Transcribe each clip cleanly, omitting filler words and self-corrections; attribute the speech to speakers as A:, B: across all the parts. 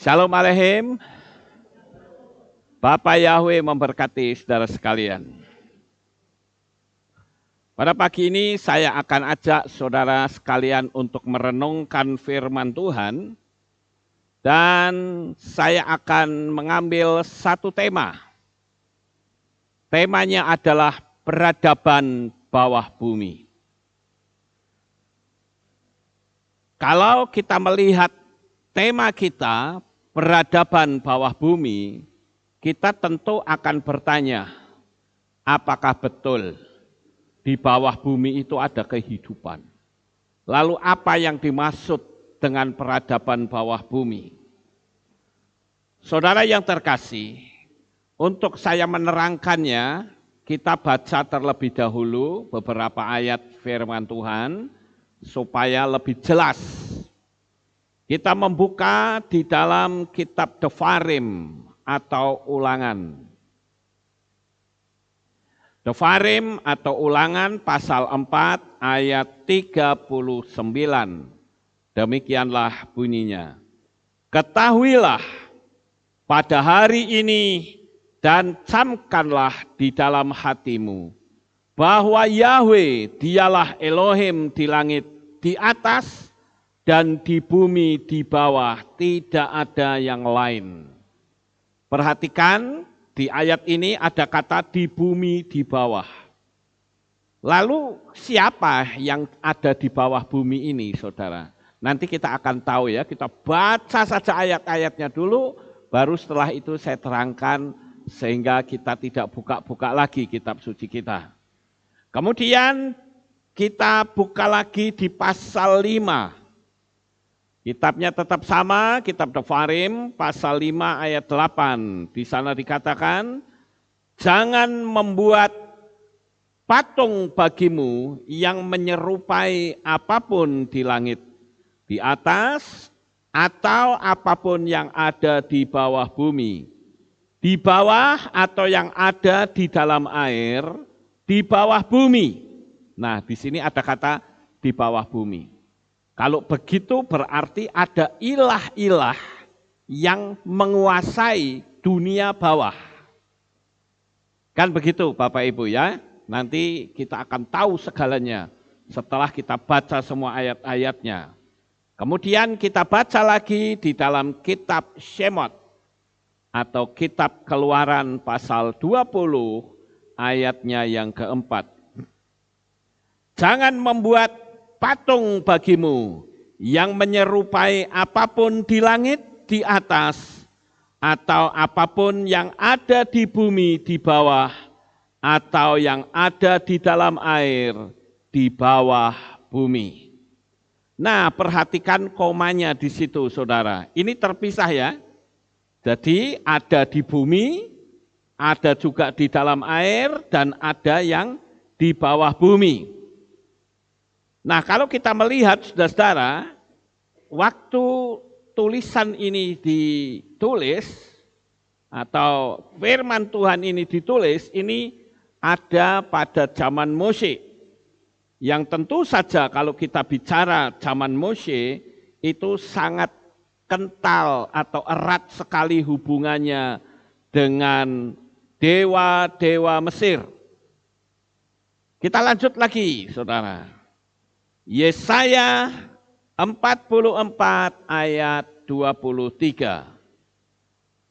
A: Shalom Aleichem. Bapak Yahweh memberkati saudara sekalian. Pada pagi ini saya akan ajak saudara sekalian untuk merenungkan firman Tuhan. Dan saya akan mengambil satu tema. Temanya adalah peradaban bawah bumi. Kalau kita melihat tema kita, peradaban bawah bumi, kita tentu akan bertanya, apakah betul di bawah bumi itu ada kehidupan? Lalu apa yang dimaksud dengan peradaban bawah bumi? Saudara yang terkasih, untuk saya menerangkannya, kita baca terlebih dahulu beberapa ayat firman Tuhan, supaya lebih jelas. Kita membuka di dalam kitab Devarim atau Ulangan. Devarim atau Ulangan pasal 4 ayat 39. Demikianlah bunyinya. Ketahuilah pada hari ini dan camkanlah di dalam hatimu bahwa Yahweh dialah Elohim di langit di atas dan di bumi di bawah, tidak ada yang lain. Perhatikan di ayat ini ada kata di bumi di bawah. Lalu siapa yang ada di bawah bumi ini, saudara? Nanti kita akan tahu ya, kita baca saja ayat-ayatnya dulu, baru setelah itu saya terangkan sehingga kita tidak buka-buka lagi kitab suci kita. Kemudian kita buka lagi di pasal 5. Kitabnya tetap sama, kitab Devarim pasal 5 ayat 8. Di sana dikatakan, jangan membuat patung bagimu yang menyerupai apapun di langit, di atas, atau apapun yang ada di bawah bumi. Di bawah atau yang ada di dalam air, di bawah bumi. Nah, di sini ada kata di bawah bumi. Kalau begitu berarti ada ilah-ilah yang menguasai dunia bawah. Kan begitu Bapak Ibu ya? Nanti kita akan tahu segalanya setelah kita baca semua ayat-ayatnya. Kemudian kita baca lagi di dalam kitab Shemot atau kitab Keluaran pasal 20 ayatnya yang keempat. Jangan membuat patung bagimu yang menyerupai apapun di langit di atas, atau apapun yang ada di bumi di bawah, atau yang ada di dalam air di bawah bumi. Nah, perhatikan komanya di situ, saudara. Ini terpisah ya. Jadi ada di bumi, ada juga di dalam air, dan ada yang di bawah bumi. Nah, kalau kita melihat, saudara-saudara, waktu tulisan ini ditulis, atau firman Tuhan ini ditulis, ini ada pada zaman Mose. Yang tentu saja kalau kita bicara zaman Mose, itu sangat kental atau erat sekali hubungannya dengan dewa-dewa Mesir. Kita lanjut lagi, saudara. Yesaya 44 ayat 23.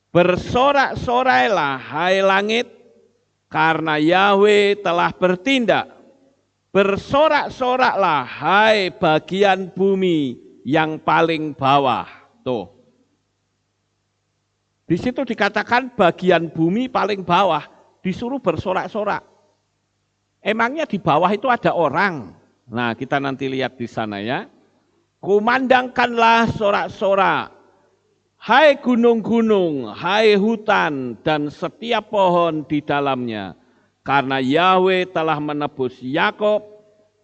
A: Bersorak-sorailah hai langit, karena Yahweh telah bertindak. Bersorak-soraklah hai bagian bumi yang paling bawah. Tuh. Di situ dikatakan bagian bumi paling bawah, disuruh bersorak-sorak. Emangnya di bawah itu ada orang? Nah, kita nanti lihat di sana ya. Kumandangkanlah sorak-sorak, hai gunung-gunung, hai hutan, dan setiap pohon di dalamnya. Karena Yahweh telah menebus Yakob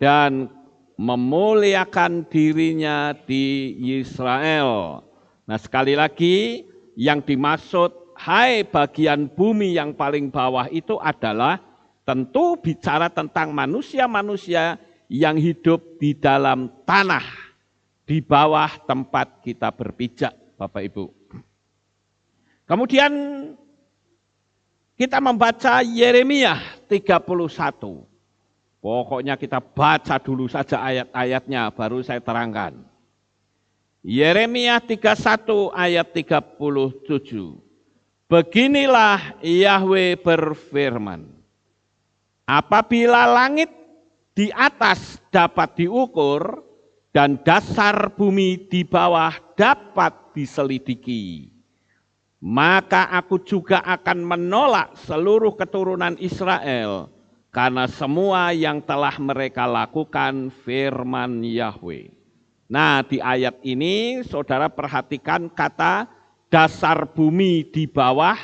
A: dan memuliakan dirinya di Israel. Nah, sekali lagi, yang dimaksud hai bagian bumi yang paling bawah itu adalah tentu bicara tentang manusia-manusia yang hidup di dalam tanah, di bawah tempat kita berpijak, Bapak Ibu. Kemudian kita membaca Yeremia 31. Pokoknya kita baca dulu saja ayat-ayatnya, baru saya terangkan. Yeremia 31 ayat 37. Beginilah Yahwe berfirman, apabila langit di atas dapat diukur dan dasar bumi di bawah dapat diselidiki, maka aku juga akan menolak seluruh keturunan Israel karena semua yang telah mereka lakukan, firman Yahwe. Nah, di ayat ini saudara perhatikan kata dasar bumi di bawah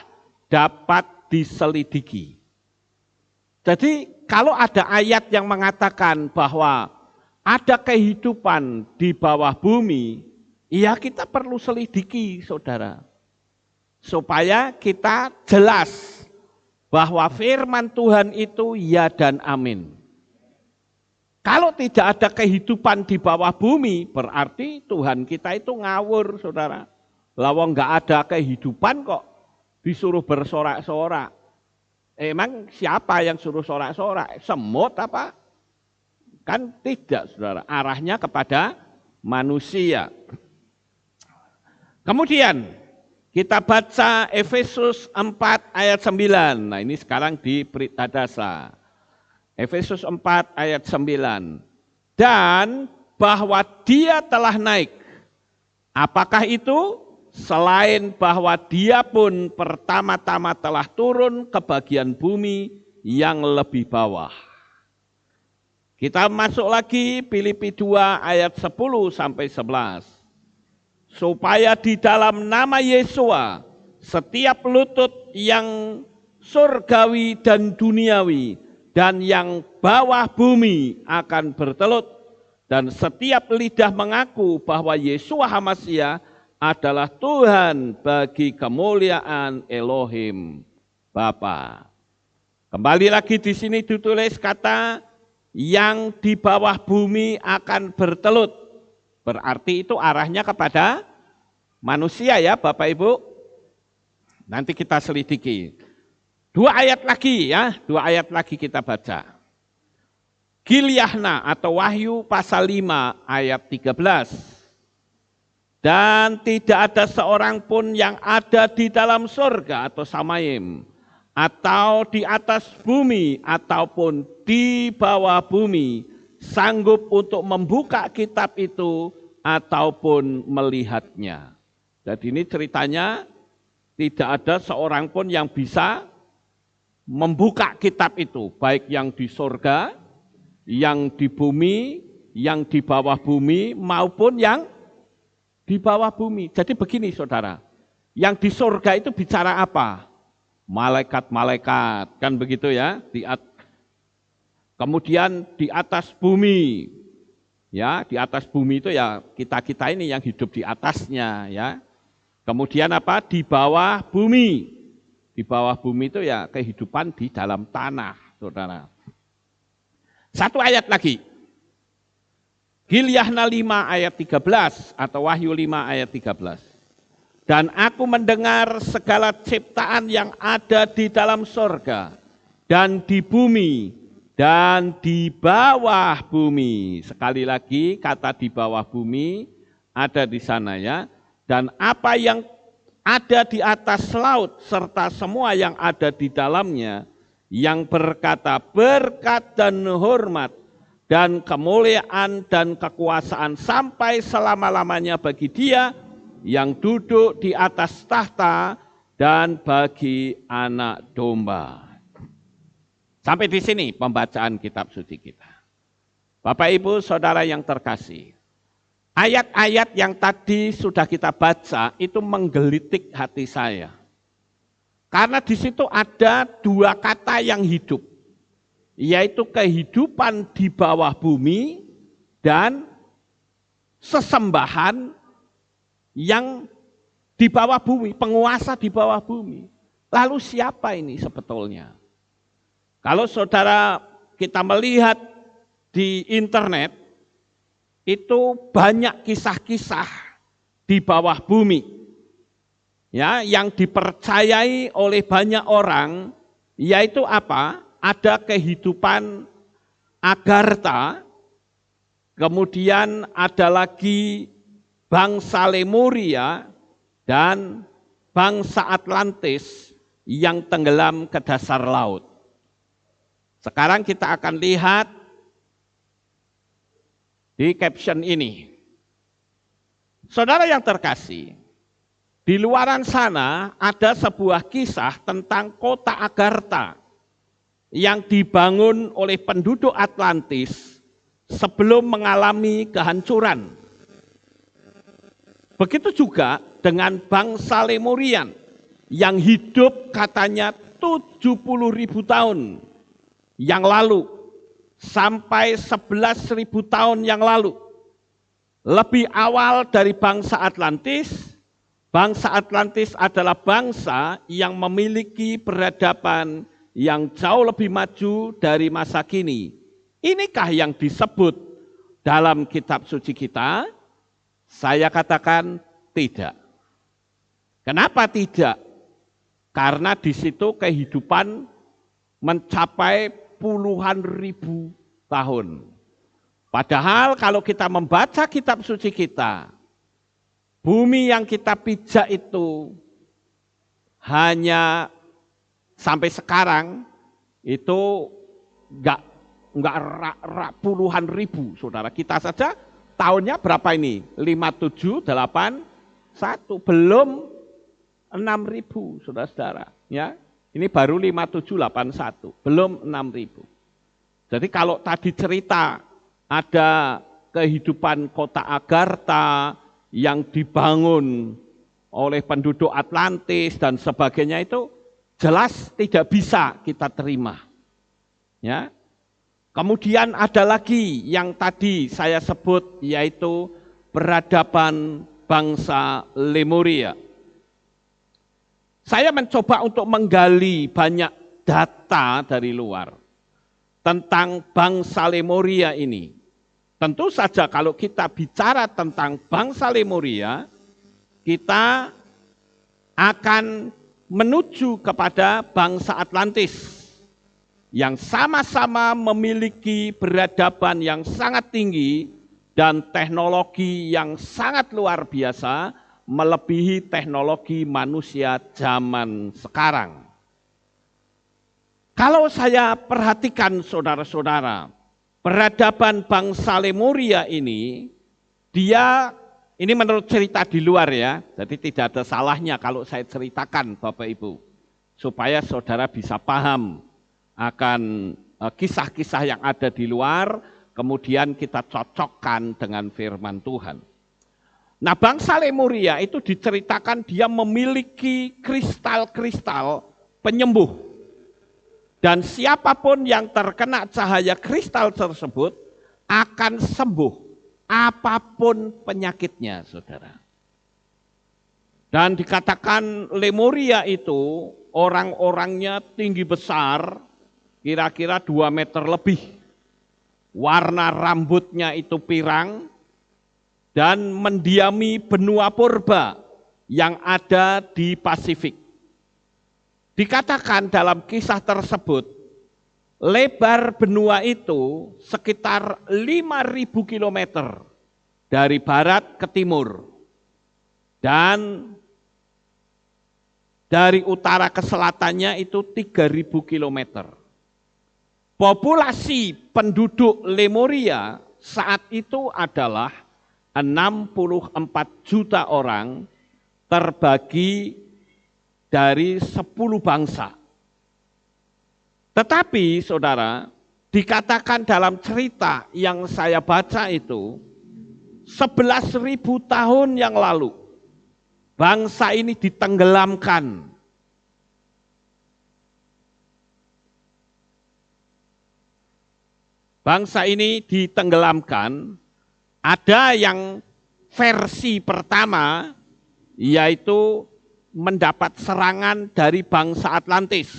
A: dapat diselidiki. Jadi kalau ada ayat yang mengatakan bahwa ada kehidupan di bawah bumi, ya kita perlu selidiki, saudara. Supaya kita jelas bahwa firman Tuhan itu ya dan amin. Kalau tidak ada kehidupan di bawah bumi, berarti Tuhan kita itu ngawur, saudara. Lawang nggak ada kehidupan kok disuruh bersorak-sorak. Emang siapa yang suruh sorak-sorak? Semut apa? Kan tidak, saudara. Arahnya kepada manusia. Kemudian kita baca Efesus 4 ayat 9. Nah ini sekarang di Pritadasa. Efesus 4 ayat 9. Dan bahwa dia telah naik. Apakah itu? Selain bahwa dia pun pertama-tama telah turun ke bagian bumi yang lebih bawah. Kita masuk lagi Filipi 2 ayat 10 sampai 11. Supaya di dalam nama Yesua setiap lutut yang surgawi dan duniawi dan yang bawah bumi akan bertelut, dan setiap lidah mengaku bahwa Yesua HaMasyiah adalah Tuhan bagi kemuliaan Elohim Bapa. Kembali lagi di sini ditulis kata yang di bawah bumi akan bertelut. Berarti itu arahnya kepada manusia ya Bapak Ibu. Nanti kita selidiki. 2 ayat lagi ya, 2 ayat lagi kita baca. Gilyahna atau Wahyu pasal 5 ayat 13. Dan tidak ada seorang pun yang ada di dalam surga atau samayim, atau di atas bumi ataupun di bawah bumi, sanggup untuk membuka kitab itu ataupun melihatnya. Jadi ini ceritanya tidak ada seorang pun yang bisa membuka kitab itu, baik yang di surga, yang di bumi, yang di bawah bumi, maupun yang di bawah bumi. Jadi begini saudara, yang di surga itu bicara apa? Malaikat-malaikat, kan begitu ya. Kemudian di atas bumi, ya di atas bumi itu ya kita-kita ini yang hidup di atasnya ya. Kemudian apa? Di bawah bumi. Di bawah bumi itu ya kehidupan di dalam tanah, saudara. 1 ayat lagi. Gilyahna 5 ayat 13 atau Wahyu 5 ayat 13. Dan aku mendengar segala ciptaan yang ada di dalam sorga dan di bumi dan di bawah bumi. Sekali lagi kata di bawah bumi ada di sana ya. Dan apa yang ada di atas laut serta semua yang ada di dalamnya yang berkata berkat dan hormat dan kemuliaan dan kekuasaan sampai selama-lamanya bagi Dia yang duduk di atas tahta dan bagi anak domba. Sampai di sini pembacaan kitab suci kita. Bapak Ibu Saudara yang terkasih, ayat-ayat yang tadi sudah kita baca itu menggelitik hati saya. Karena di situ ada 2 kata yang hidup, yaitu kehidupan di bawah bumi dan sesembahan yang di bawah bumi, penguasa di bawah bumi. Lalu siapa ini sebetulnya? Kalau saudara kita melihat di internet, itu banyak kisah-kisah di bawah bumi. ya, yang dipercayai oleh banyak orang, yaitu apa? Ada kehidupan Agartha, kemudian ada lagi bangsa Lemuria dan bangsa Atlantis yang tenggelam ke dasar laut. Sekarang kita akan lihat di caption ini. Saudara yang terkasih, di luaran sana ada sebuah kisah tentang kota Agartha yang dibangun oleh penduduk Atlantis sebelum mengalami kehancuran. Begitu juga dengan bangsa Lemurian yang hidup katanya 70.000 tahun yang lalu sampai 11.000 tahun yang lalu. Lebih awal dari bangsa Atlantis adalah bangsa yang memiliki peradaban yang jauh lebih maju dari masa kini. Inikah yang disebut dalam kitab suci kita? Saya katakan tidak. Kenapa tidak? Karena di situ kehidupan mencapai puluhan ribu tahun. Padahal kalau kita membaca kitab suci kita, bumi yang kita pijak itu hanya sampai sekarang itu enggak puluhan ribu, saudara. Kita saja tahunnya berapa ini? 5781, belum 6.000, saudara-saudara. Ya, ini baru 5781, belum 6.000. Jadi kalau tadi cerita ada kehidupan kota Agartha yang dibangun oleh penduduk Atlantis dan sebagainya, itu jelas tidak bisa kita terima. Ya. Kemudian ada lagi yang tadi saya sebut, yaitu peradaban bangsa Lemuria. Saya mencoba untuk menggali banyak data dari luar tentang bangsa Lemuria ini. Tentu saja kalau kita bicara tentang bangsa Lemuria, kita akan menuju kepada bangsa Atlantis yang sama-sama memiliki peradaban yang sangat tinggi dan teknologi yang sangat luar biasa, melebihi teknologi manusia zaman sekarang. Kalau saya perhatikan saudara-saudara, peradaban bangsa Lemuria ini menurut cerita di luar ya, jadi tidak ada salahnya kalau saya ceritakan Bapak Ibu, supaya saudara bisa paham akan kisah-kisah yang ada di luar, kemudian kita cocokkan dengan firman Tuhan. Nah, bangsa Lemuria itu diceritakan dia memiliki kristal-kristal penyembuh. Dan siapapun yang terkena cahaya kristal tersebut akan sembuh apapun penyakitnya, saudara. Dan dikatakan Lemuria itu orang-orangnya tinggi besar, kira-kira 2 meter lebih. Warna rambutnya itu pirang dan mendiami benua purba yang ada di Pasifik. Dikatakan dalam kisah tersebut, lebar benua itu sekitar 5.000 kilometer dari barat ke timur. Dan dari utara ke selatannya itu 3.000 kilometer. Populasi penduduk Lemuria saat itu adalah 64 juta orang terbagi dari 10 bangsa. Tetapi saudara, dikatakan dalam cerita yang saya baca itu, 11.000 tahun yang lalu, bangsa ini ditenggelamkan. Bangsa ini ditenggelamkan, ada yang versi pertama, yaitu mendapat serangan dari bangsa Atlantis.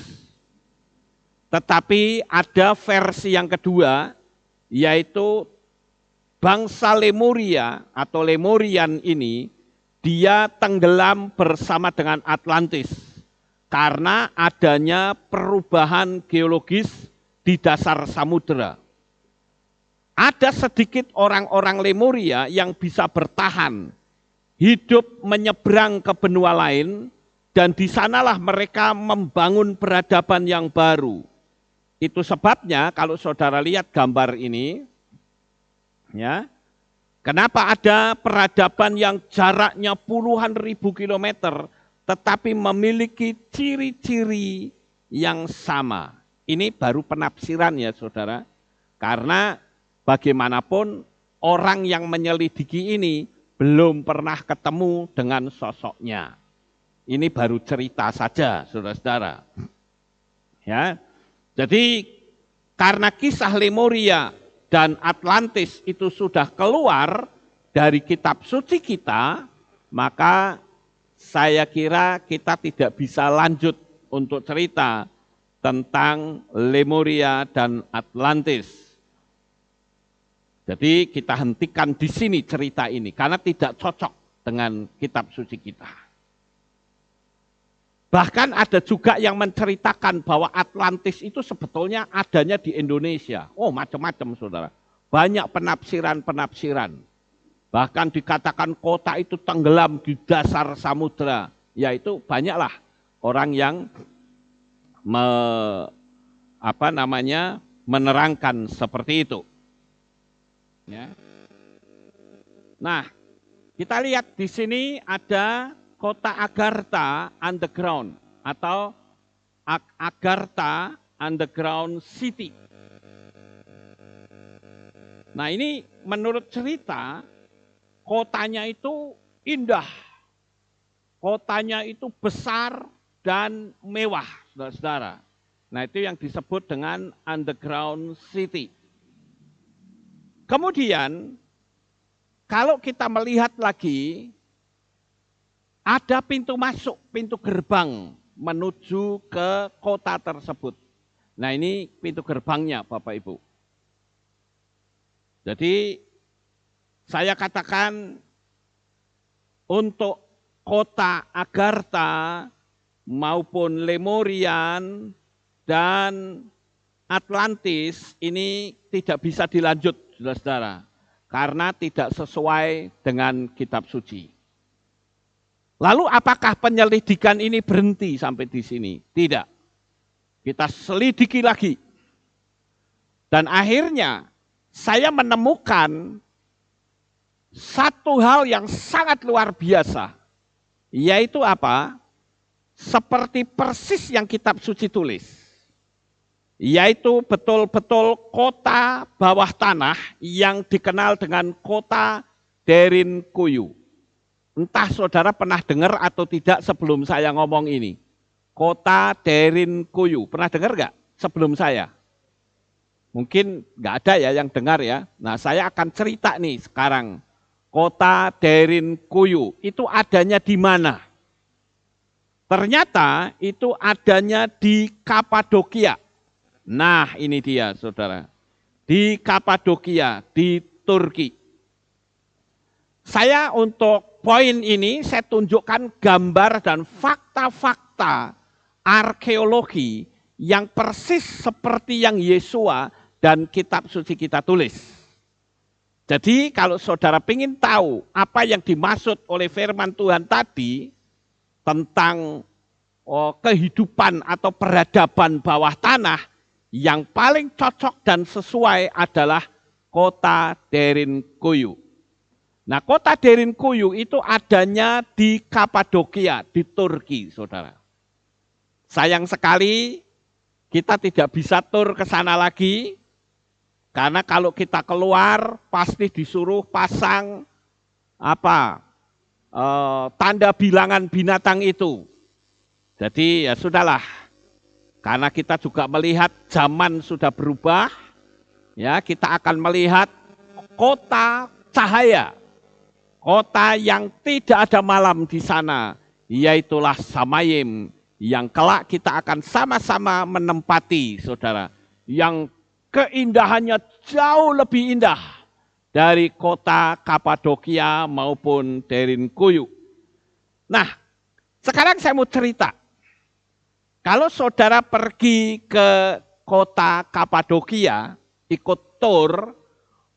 A: Tetapi ada versi yang kedua, yaitu bangsa Lemuria atau Lemurian ini dia tenggelam bersama dengan Atlantis karena adanya perubahan geologis di dasar samudera. Ada sedikit orang-orang Lemuria yang bisa bertahan, hidup menyeberang ke benua lain, dan di sanalah mereka membangun peradaban yang baru. Itu sebabnya kalau saudara lihat gambar ini, ya, kenapa ada peradaban yang jaraknya puluhan ribu kilometer, tetapi memiliki ciri-ciri yang sama. Ini baru penafsiran ya saudara, karena bagaimanapun orang yang menyelidiki ini belum pernah ketemu dengan sosoknya. Ini baru cerita saja, saudara-saudara. Ya, jadi karena kisah Lemuria dan Atlantis itu sudah keluar dari kitab suci kita, maka saya kira kita tidak bisa lanjut untuk cerita tentang Lemuria dan Atlantis. Jadi kita hentikan di sini cerita ini karena tidak cocok dengan kitab suci kita. Bahkan ada juga yang menceritakan bahwa Atlantis itu sebetulnya adanya di Indonesia. Oh, macam-macam saudara. Banyak penafsiran-penafsiran. Bahkan dikatakan kota itu tenggelam di dasar samudera. Yaitu banyaklah orang yang menerangkan seperti itu. Ya. Nah, kita lihat di sini ada kota Agartha Underground atau Agartha Underground City. Nah, ini menurut cerita kotanya itu indah. Kotanya itu besar dan mewah, saudara-saudara. Nah, itu yang disebut dengan Underground City. Kemudian, kalau kita melihat lagi, ada pintu masuk, pintu gerbang menuju ke kota tersebut. Nah, ini pintu gerbangnya, Bapak Ibu. Jadi, saya katakan untuk kota Agartha maupun Lemurian dan Atlantis ini tidak bisa dilanjut, saudara-saudara, karena tidak sesuai dengan kitab suci. Lalu apakah penyelidikan ini berhenti sampai di sini? Tidak. Kita selidiki lagi. Dan akhirnya saya menemukan satu hal yang sangat luar biasa. Yaitu apa? Seperti persis yang kitab suci tulis. Yaitu betul-betul kota bawah tanah yang dikenal dengan kota Derinkuyu. Entah saudara pernah dengar atau tidak sebelum saya ngomong ini. Kota Derinkuyu, pernah dengar nggak sebelum saya? Mungkin nggak ada ya yang dengar ya. Nah, saya akan cerita nih sekarang. Kota Derinkuyu itu adanya di mana? Ternyata itu adanya di Kapadokia. Nah, ini dia saudara. Di Kapadokia, di Turki. Saya untuk poin ini saya tunjukkan gambar dan fakta-fakta arkeologi yang persis seperti yang Yesua dan kitab suci kita tulis. Jadi kalau saudara ingin tahu apa yang dimaksud oleh firman Tuhan tadi tentang kehidupan atau peradaban bawah tanah, yang paling cocok dan sesuai adalah kota Derinkuyu. Nah, kota Derinkuyu itu adanya di Kapadokia, di Turki, saudara. Sayang sekali kita tidak bisa tur ke sana lagi, karena kalau kita keluar pasti disuruh pasang tanda bilangan binatang itu. Jadi ya sudahlah, karena kita juga melihat zaman sudah berubah, ya kita akan melihat kota cahaya. Kota yang tidak ada malam di sana, yaitulah Samayim, yang kelak kita akan sama-sama menempati, saudara. Yang keindahannya jauh lebih indah dari kota Kapadokia maupun Derinkuyu. Nah, sekarang saya mau cerita. Kalau saudara pergi ke kota Kapadokia, ikut tur,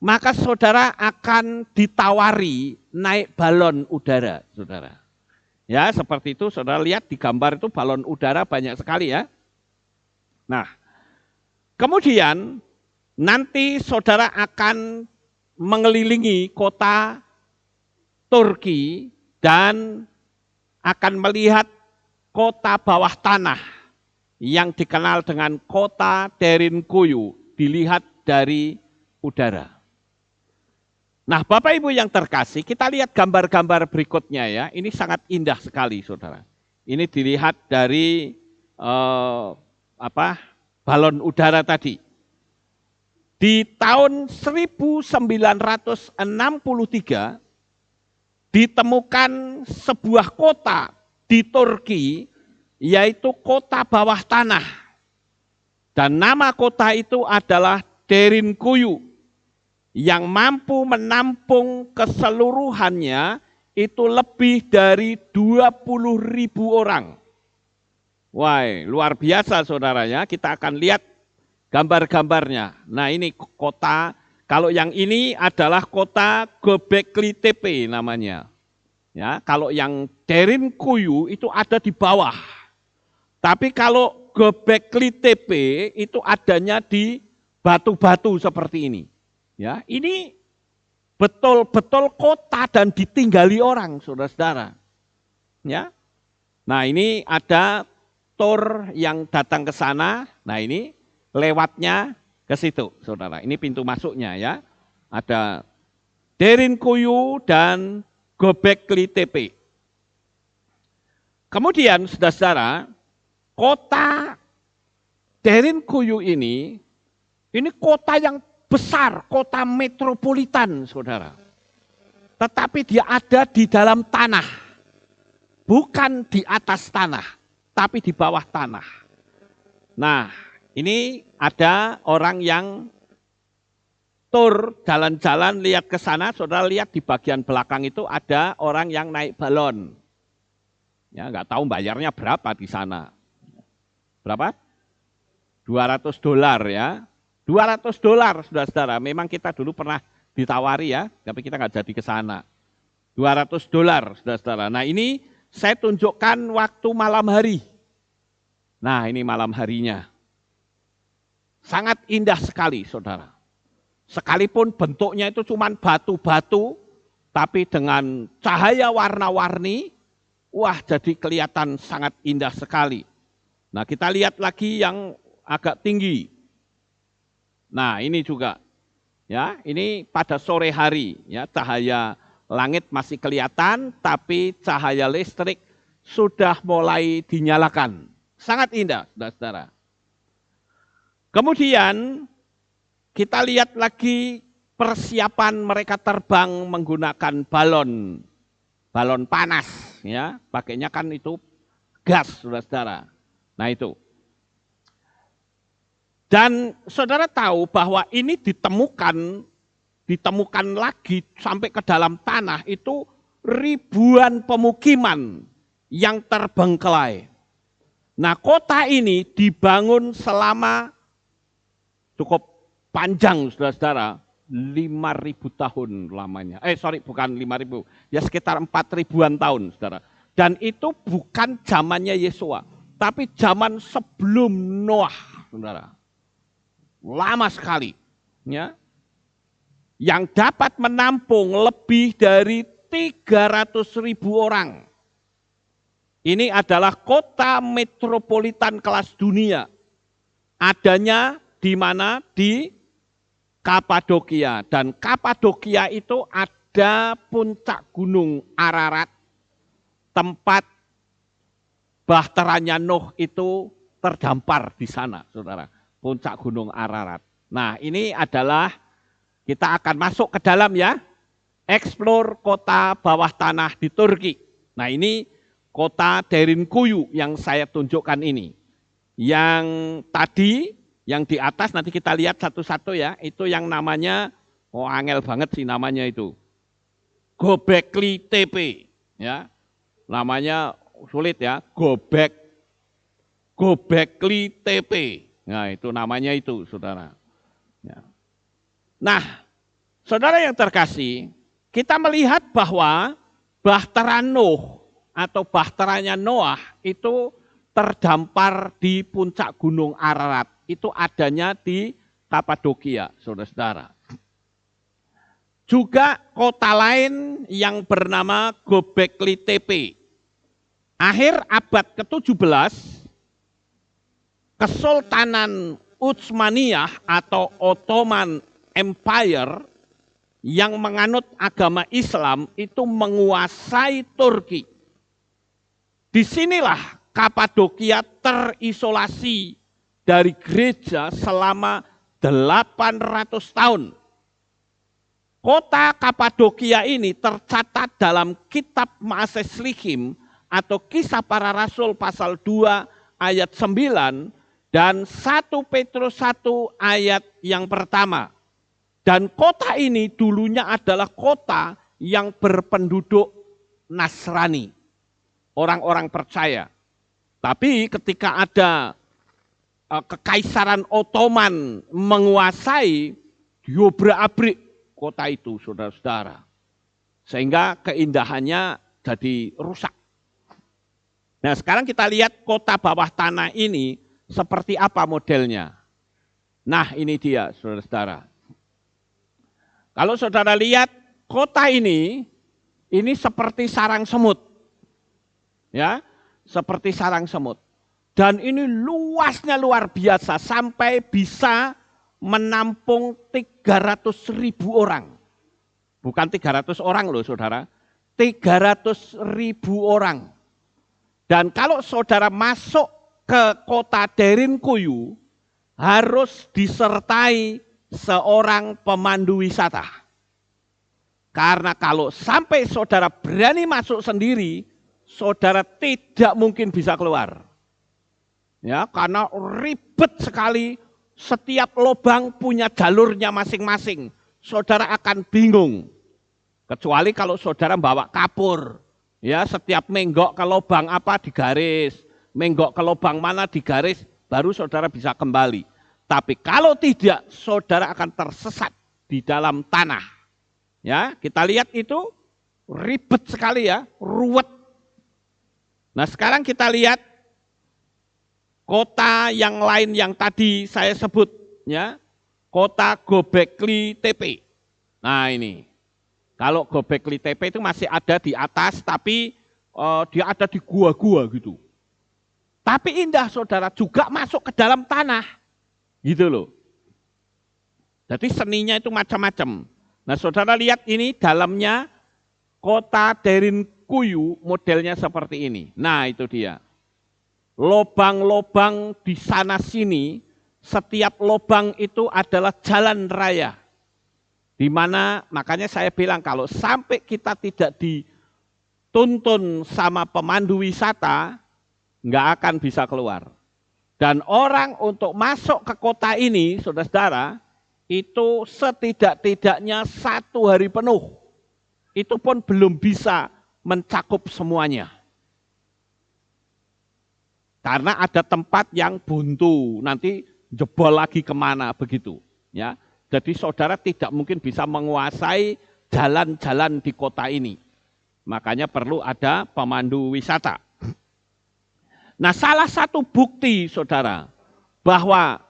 A: maka saudara akan ditawari naik balon udara, saudara. Ya, seperti itu, saudara lihat di gambar itu balon udara banyak sekali ya. Nah, kemudian nanti saudara akan mengelilingi kota Turki dan akan melihat kota bawah tanah yang dikenal dengan kota Derinkuyu, dilihat dari udara. Nah, Bapak Ibu yang terkasih, kita lihat gambar-gambar berikutnya ya. Ini sangat indah sekali, saudara. Ini dilihat dari balon udara tadi. Di tahun 1963 ditemukan sebuah kota di Turki, yaitu kota bawah tanah. Dan nama kota itu adalah Derinkuyu, yang mampu menampung keseluruhannya itu lebih dari 20.000 orang. Wah, luar biasa saudaranya. Kita akan lihat gambar-gambarnya. Nah, ini kota, kalau yang ini adalah kota Göbekli Tepe namanya. Ya, kalau yang Derinkuyu itu ada di bawah. Tapi kalau Göbekli Tepe itu adanya di batu-batu seperti ini. Ya, ini betul-betul kota dan ditinggali orang, saudara-saudara. Ya, nah ini ada tur yang datang ke sana. Nah ini lewatnya ke situ, saudara. Ini pintu masuknya ya. Ada Derinkuyu dan Göbekli Tepe. Kemudian, saudara-saudara, kota Derinkuyu ini kota yang besar, kota metropolitan, saudara. Tetapi dia ada di dalam tanah. Bukan di atas tanah, tapi di bawah tanah. Nah, ini ada orang yang tur jalan-jalan lihat ke sana, saudara lihat di bagian belakang itu ada orang yang naik balon. Ya, nggak tahu bayarnya berapa di sana. Berapa? $200 ya. $200, saudara-saudara. Memang kita dulu pernah ditawari ya, tapi kita nggak jadi ke sana. $200, saudara-saudara. Nah ini saya tunjukkan waktu malam hari. Nah ini malam harinya. Sangat indah sekali, saudara. Sekalipun bentuknya itu cuma batu-batu, tapi dengan cahaya warna-warni, wah jadi kelihatan sangat indah sekali. Nah kita lihat lagi yang agak tinggi. Nah ini juga, ya ini pada sore hari, ya cahaya langit masih kelihatan, tapi cahaya listrik sudah mulai dinyalakan. Sangat indah, saudara-saudara. Kemudian kita lihat lagi persiapan mereka terbang menggunakan balon panas, ya pakainya kan itu gas, saudara-saudara. Nah itu. Dan saudara tahu bahwa ini ditemukan lagi sampai ke dalam tanah itu ribuan pemukiman yang terbengkelai. Nah kota ini dibangun selama cukup panjang, saudara-saudara, 5.000 tahun lamanya. Bukan 5.000, ya sekitar 4.000-an tahun, saudara. Dan itu bukan zamannya Yesua, tapi zaman sebelum Noah, saudara. Lama sekali, ya. Yang dapat menampung lebih dari 300.000 orang. Ini adalah kota metropolitan kelas dunia. Adanya di mana? Di Kapadokia. Dan Kapadokia itu ada puncak gunung Ararat, tempat bahteranya Nuh itu terdampar di sana, saudara. Puncak gunung Ararat. Nah ini adalah, kita akan masuk ke dalam ya, explore kota bawah tanah di Turki. Nah ini kota Derinkuyu yang saya tunjukkan ini. Yang tadi, yang di atas nanti kita lihat satu-satu ya, itu yang namanya, angel banget sih namanya itu, Göbekli Tepe. Ya. namanya sulit ya, Gobekli Tepe. Nah itu namanya itu saudara. Ya. Nah saudara yang terkasih, kita melihat bahwa bahtera Nuh atau bahteranya Noah itu terdampar di puncak Gunung Ararat. Itu adanya di Kapadokia, saudara-saudara. Juga kota lain yang bernama Gobekli Tepe. Akhir abad ke-17, Kesultanan Utsmaniyah atau Ottoman Empire yang menganut agama Islam itu menguasai Turki. Disinilah Kapadokia terisolasi dari gereja selama 800 tahun. Kota Kapadokia ini tercatat dalam kitab Ma'aseh-Shlichim atau Kisah Para Rasul pasal 2 ayat 9 dan 1 Petrus 1 ayat yang pertama. Dan kota ini dulunya adalah kota yang berpenduduk Nasrani, orang-orang percaya. Tapi ketika ada Kekaisaran Ottoman menguasai, diobrak-abrik kota itu, saudara-saudara. Sehingga keindahannya jadi rusak. Nah sekarang kita lihat kota bawah tanah ini seperti apa modelnya. Nah ini dia saudara-saudara. Kalau saudara lihat kota ini seperti sarang semut. Ya, seperti sarang semut. Dan ini luasnya luar biasa sampai bisa menampung 300.000 orang. Bukan 300 orang loh saudara, 300.000 orang. Dan kalau saudara masuk ke kota Derinkuyu harus disertai seorang pemandu wisata. Karena kalau sampai saudara berani masuk sendiri, saudara tidak mungkin bisa keluar. Ya, karena ribet sekali, setiap lubang punya jalurnya masing-masing. Saudara akan bingung. Kecuali kalau saudara bawa kapur. Ya, setiap menggok ke lubang apa digaris, menggok ke lubang mana digaris, baru saudara bisa kembali. Tapi kalau tidak, saudara akan tersesat di dalam tanah. Ya, kita lihat itu ribet sekali ya, ruwet. Nah, sekarang kita lihat kota yang lain yang tadi saya sebut, ya, kota Gobekli Tepe. Nah ini, kalau Gobekli Tepe itu masih ada di atas, tapi dia ada di gua-gua gitu. Tapi indah saudara, juga masuk ke dalam tanah, gitu loh. Jadi seninya itu macam-macam. Nah saudara lihat ini dalamnya kota Derinkuyu modelnya seperti ini. Nah itu dia. Lobang-lobang di sana sini, setiap lobang itu adalah jalan raya. Di mana makanya saya bilang kalau sampai kita tidak dituntun sama pemandu wisata, nggak akan bisa keluar. Dan orang untuk masuk ke kota ini, saudara-saudara, itu setidak-tidaknya 1 hari penuh. Itu pun belum bisa mencakup semuanya. Karena ada tempat yang buntu, nanti jebol lagi kemana begitu. Ya, jadi saudara tidak mungkin bisa menguasai jalan-jalan di kota ini. Makanya perlu ada pemandu wisata. Nah salah satu bukti saudara, bahwa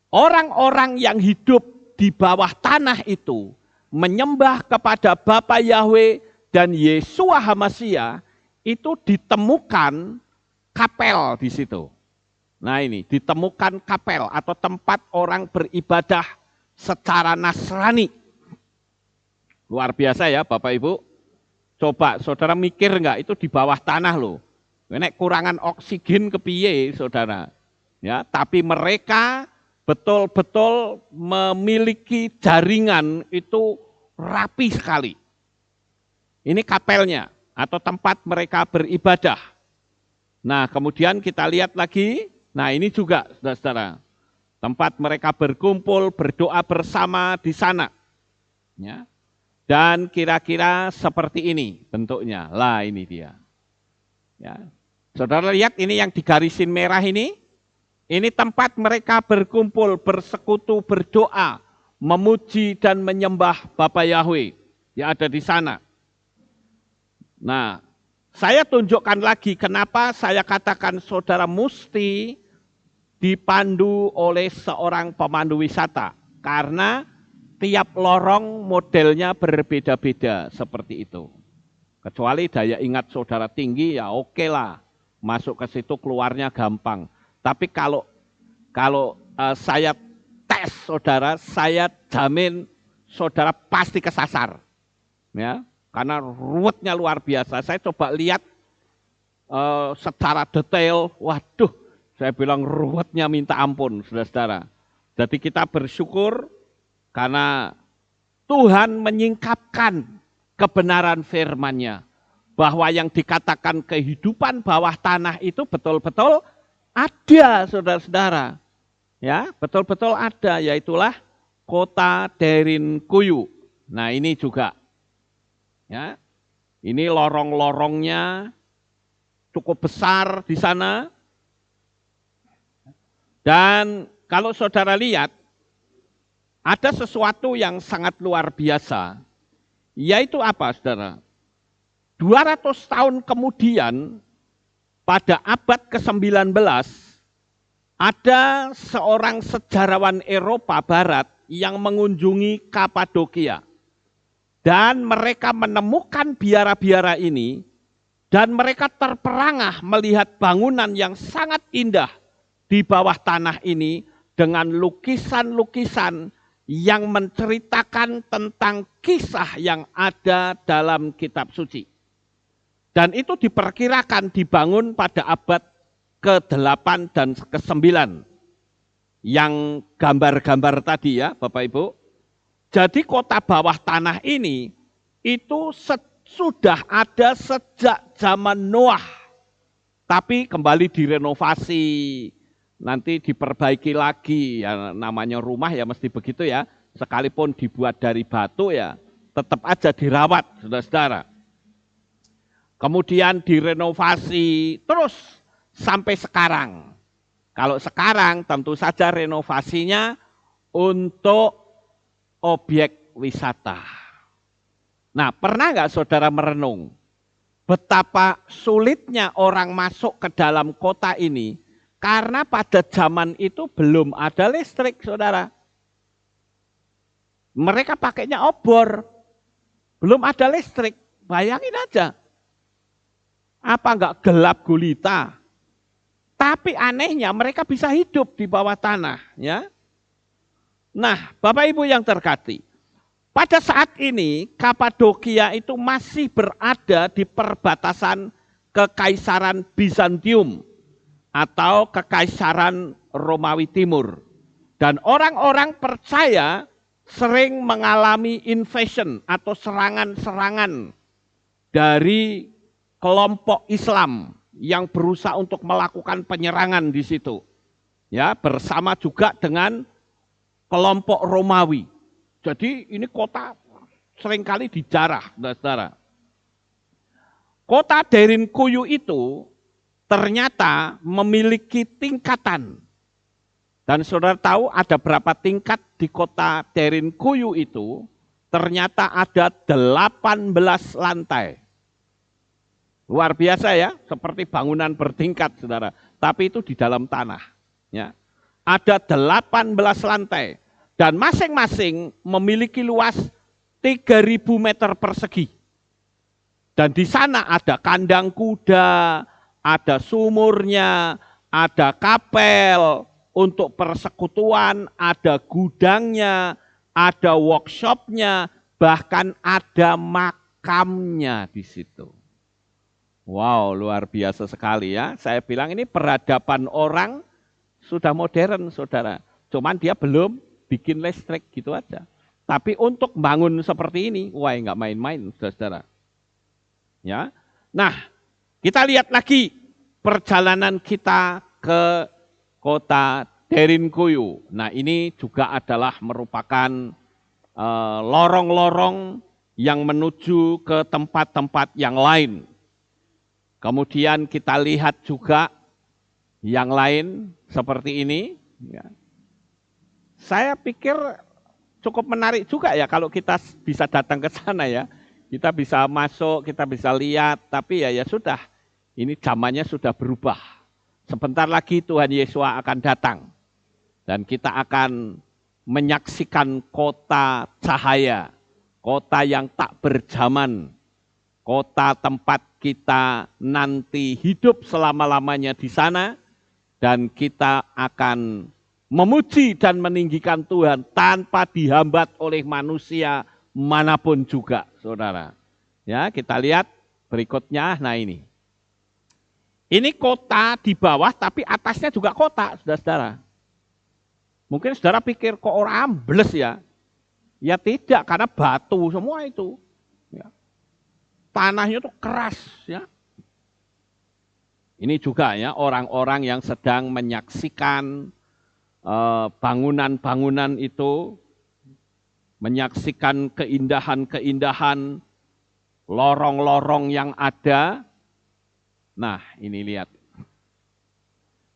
A: orang-orang yang hidup di bawah tanah itu menyembah kepada Bapa Yahweh dan Yesua HaMasyiah itu ditemukan kapel di situ. Nah ini ditemukan kapel atau tempat orang beribadah secara Nasrani. Luar biasa ya Bapak Ibu. Coba saudara mikir enggak itu di bawah tanah loh. Nek kurangan oksigen kepiye saudara. Ya, tapi mereka betul-betul memiliki jaringan itu rapi sekali. Ini kapelnya atau tempat mereka beribadah. Nah kemudian kita lihat lagi, nah ini juga saudara-saudara, tempat mereka berkumpul, berdoa bersama di sana. Ya. Dan kira-kira seperti ini bentuknya, lah ini dia. Ya. Saudara lihat ini yang digarisin merah ini tempat mereka berkumpul, bersekutu, berdoa, memuji dan menyembah Bapa Yahweh yang ada di sana. Nah, saya tunjukkan lagi kenapa saya katakan saudara mesti dipandu oleh seorang pemandu wisata. Karena tiap lorong modelnya berbeda-beda seperti itu. Kecuali daya ingat saudara tinggi ya oke lah. Masuk ke situ keluarnya gampang. Tapi kalau saya tes saudara, saya jamin saudara pasti kesasar. Ya, karena ruwetnya luar biasa. Saya coba lihat secara detail, waduh, saya bilang ruwetnya minta ampun, saudara-saudara. Jadi kita bersyukur karena Tuhan menyingkapkan kebenaran firman-Nya. Bahwa yang dikatakan kehidupan bawah tanah itu betul-betul ada, saudara-saudara. Ya, betul-betul ada, yaitulah kota Derinkuyu. Nah, ini juga. Ya. Ini lorong-lorongnya cukup besar di sana. Dan kalau saudara lihat, ada sesuatu yang sangat luar biasa. Yaitu apa, saudara? 200 tahun kemudian, pada abad ke-19, ada seorang sejarawan Eropa Barat yang mengunjungi Kapadokia. Dan mereka menemukan biara-biara ini, dan mereka terperangah melihat bangunan yang sangat indah di bawah tanah ini, dengan lukisan-lukisan yang menceritakan tentang kisah yang ada dalam kitab suci. Dan itu diperkirakan dibangun pada abad ke-8 dan ke-9. Yang gambar-gambar tadi ya Bapak Ibu. Jadi kota bawah tanah ini itu sudah ada sejak zaman Noah. Tapi kembali direnovasi, nanti diperbaiki lagi. Ya, namanya rumah ya mesti begitu ya. Sekalipun dibuat dari batu ya tetap aja dirawat, saudara-saudara. Kemudian direnovasi terus sampai sekarang. Kalau sekarang tentu saja renovasinya untuk objek wisata. Nah, pernah nggak saudara merenung betapa sulitnya orang masuk ke dalam kota ini karena pada zaman itu belum ada listrik, saudara. Mereka pakainya obor, belum ada listrik. Bayangin aja. Apa enggak gelap gulita? Tapi anehnya mereka bisa hidup di bawah tanah, ya. Nah, Bapak Ibu yang terkasih, pada saat ini Kapadokia itu masih berada di perbatasan Kekaisaran Bizantium atau Kekaisaran Romawi Timur. Dan orang-orang percaya sering mengalami invasion atau serangan-serangan dari kelompok Islam yang berusaha untuk melakukan penyerangan di situ. Ya, bersama juga dengan kelompok Romawi. Jadi ini kota seringkali dijarah, saudara. Kota Derinkuyu itu ternyata memiliki tingkatan. Dan saudara tahu ada berapa tingkat di kota Derinkuyu itu? Ternyata ada 18 lantai. Luar biasa ya, seperti bangunan bertingkat, saudara. Tapi itu di dalam tanah. Ya. Ada 18 lantai. Dan masing-masing memiliki luas 3.000 meter persegi. Dan di sana ada kandang kuda, ada sumurnya, ada kapel untuk persekutuan, ada gudangnya, ada workshopnya, bahkan ada makamnya di situ. Wow, luar biasa sekali ya. Saya bilang ini peradaban orang sudah modern, saudara. Cuman dia belum bikin listrik gitu aja. Tapi untuk bangun seperti ini, wah nggak main-main, saudara. Ya, nah kita lihat lagi perjalanan kita ke kota Derinkuyu. Nah ini juga adalah merupakan lorong-lorong yang menuju ke tempat-tempat yang lain. Kemudian kita lihat juga yang lain seperti ini. Ya. Saya pikir cukup menarik juga ya kalau kita bisa datang ke sana ya. Kita bisa masuk, kita bisa lihat, tapi ya sudah. Ini zamannya sudah berubah. Sebentar lagi Tuhan Yesus akan datang. Dan kita akan menyaksikan kota cahaya, kota yang tak berzaman, kota tempat kita nanti hidup selama-lamanya di sana, dan kita akan memuji dan meninggikan Tuhan tanpa dihambat oleh manusia manapun juga, saudara. Ya, kita lihat berikutnya. Nah ini kota di bawah, tapi atasnya juga kota, saudara-saudara. Mungkin saudara pikir kok orang ambles ya? Ya tidak, karena batu semua itu. Ya. Tanahnya itu keras ya. Ini juga ya orang-orang yang sedang menyaksikan bangunan-bangunan itu, menyaksikan keindahan-keindahan, lorong-lorong yang ada. Nah ini lihat.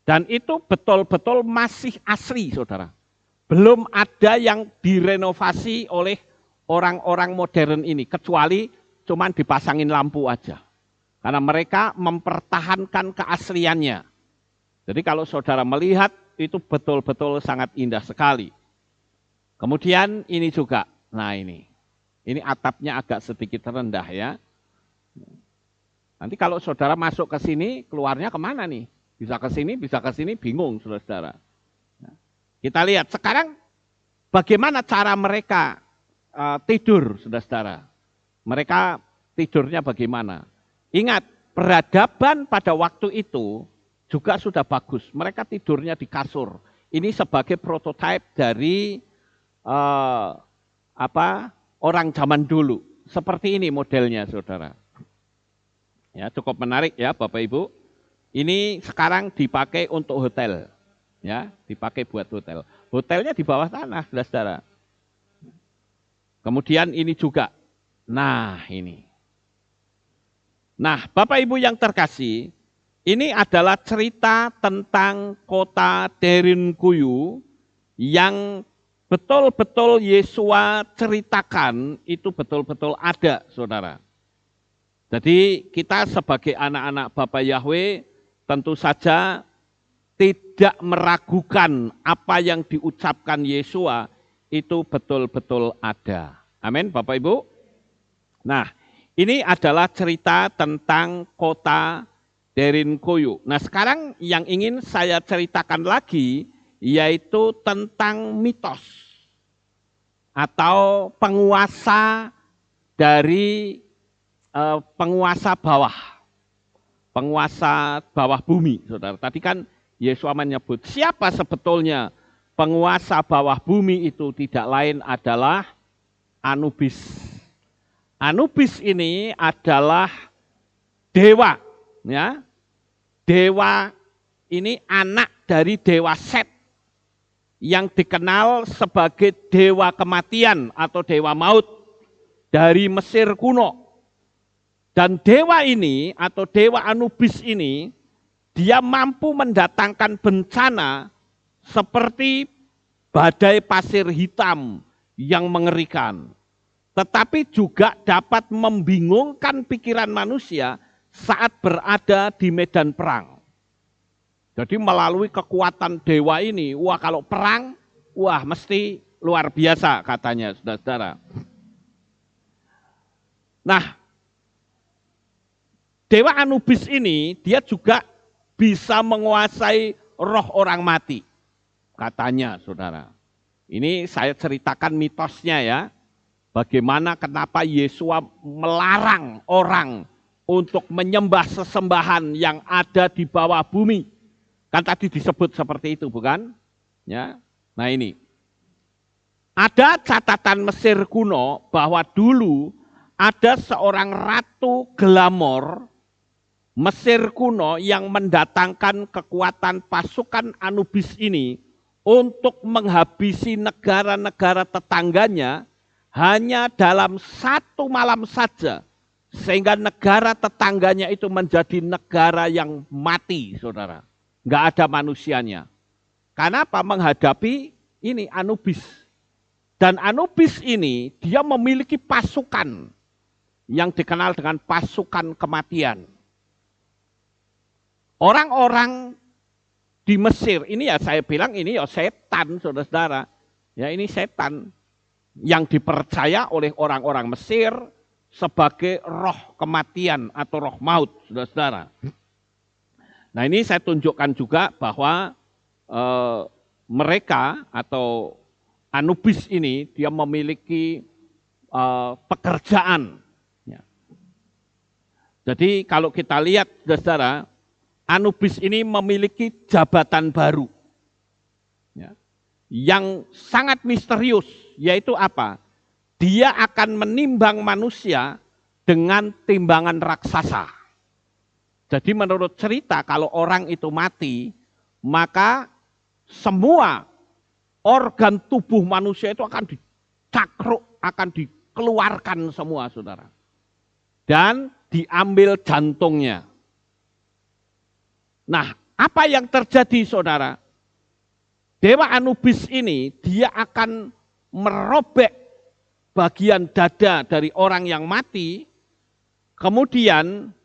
A: Dan itu betul-betul masih asli, saudara. Belum ada yang direnovasi oleh orang-orang modern ini, kecuali cuman dipasangin lampu aja. Karena mereka mempertahankan keasliannya. Jadi kalau saudara melihat, itu betul-betul sangat indah sekali. Kemudian ini juga, nah ini atapnya agak sedikit rendah ya. Nanti kalau saudara masuk ke sini, keluarnya kemana nih? Bisa ke sini, bingung saudara-saudara. Kita lihat sekarang bagaimana cara mereka tidur, saudara-saudara. Mereka tidurnya bagaimana? Ingat, peradaban pada waktu itu juga sudah bagus. Mereka tidurnya di kasur. Ini sebagai prototipe dari orang zaman dulu. Seperti ini modelnya, saudara. Ya, cukup menarik ya, Bapak Ibu. Ini sekarang dipakai untuk hotel, ya, dipakai buat hotel. Hotelnya di bawah tanah, saudara. Kemudian ini juga, nah ini. Nah, Bapak Ibu yang terkasih, ini adalah cerita tentang kota Derinkuyu yang betul-betul Yesua ceritakan, itu betul-betul ada, saudara. Jadi kita sebagai anak-anak Bapa Yahweh, tentu saja tidak meragukan apa yang diucapkan Yesua itu betul-betul ada. Amin, Bapak Ibu. Nah, ini adalah cerita tentang kota Derinkuyu. Nah, sekarang yang ingin saya ceritakan lagi yaitu tentang mitos atau penguasa dari penguasa bawah. Penguasa bawah bumi, saudara. Tadi kan Yesus menyebut siapa sebetulnya penguasa bawah bumi itu, tidak lain adalah Anubis. Anubis ini adalah dewa, ya. Dewa ini anak dari dewa Set yang dikenal sebagai dewa kematian atau dewa maut dari Mesir kuno. Dan dewa ini atau dewa Anubis ini, dia mampu mendatangkan bencana seperti badai pasir hitam yang mengerikan. Tetapi juga dapat membingungkan pikiran manusia saat berada di medan perang. Jadi melalui kekuatan dewa ini, wah kalau perang, wah mesti luar biasa katanya, saudara-saudara. Nah, dewa Anubis ini dia juga bisa menguasai roh orang mati. Katanya, saudara. Ini saya ceritakan mitosnya ya. Bagaimana kenapa Yesua melarang orang untuk menyembah sesembahan yang ada di bawah bumi. Kan tadi disebut seperti itu, bukan? Ya. Nah ini. Ada catatan Mesir kuno bahwa dulu ada seorang ratu Glamor Mesir kuno yang mendatangkan kekuatan pasukan Anubis ini untuk menghabisi negara-negara tetangganya hanya dalam satu malam saja Sehingga negara tetangganya itu menjadi negara yang mati, saudara. Nggak ada manusianya. Karena apa? Menghadapi ini Anubis. Dan Anubis ini dia memiliki pasukan yang dikenal dengan pasukan kematian. Orang-orang di Mesir, ini ya saya bilang ini ya setan, saudara-saudara. Ya ini setan yang dipercaya oleh orang-orang Mesir sebagai roh kematian atau roh maut, saudara-saudara. Nah ini saya tunjukkan juga bahwa mereka atau Anubis ini dia memiliki pekerjaan. Ya. Jadi kalau kita lihat, saudara, Anubis ini memiliki jabatan baru. Ya. Yang sangat misterius, yaitu apa? Dia akan menimbang manusia dengan timbangan raksasa. Jadi menurut cerita kalau orang itu mati, maka semua organ tubuh manusia itu akan dicakruk, akan dikeluarkan semua, saudara. Dan diambil jantungnya. Nah, apa yang terjadi, saudara? Dewa Anubis ini, dia akan merobek bagian dada dari orang yang mati, kemudian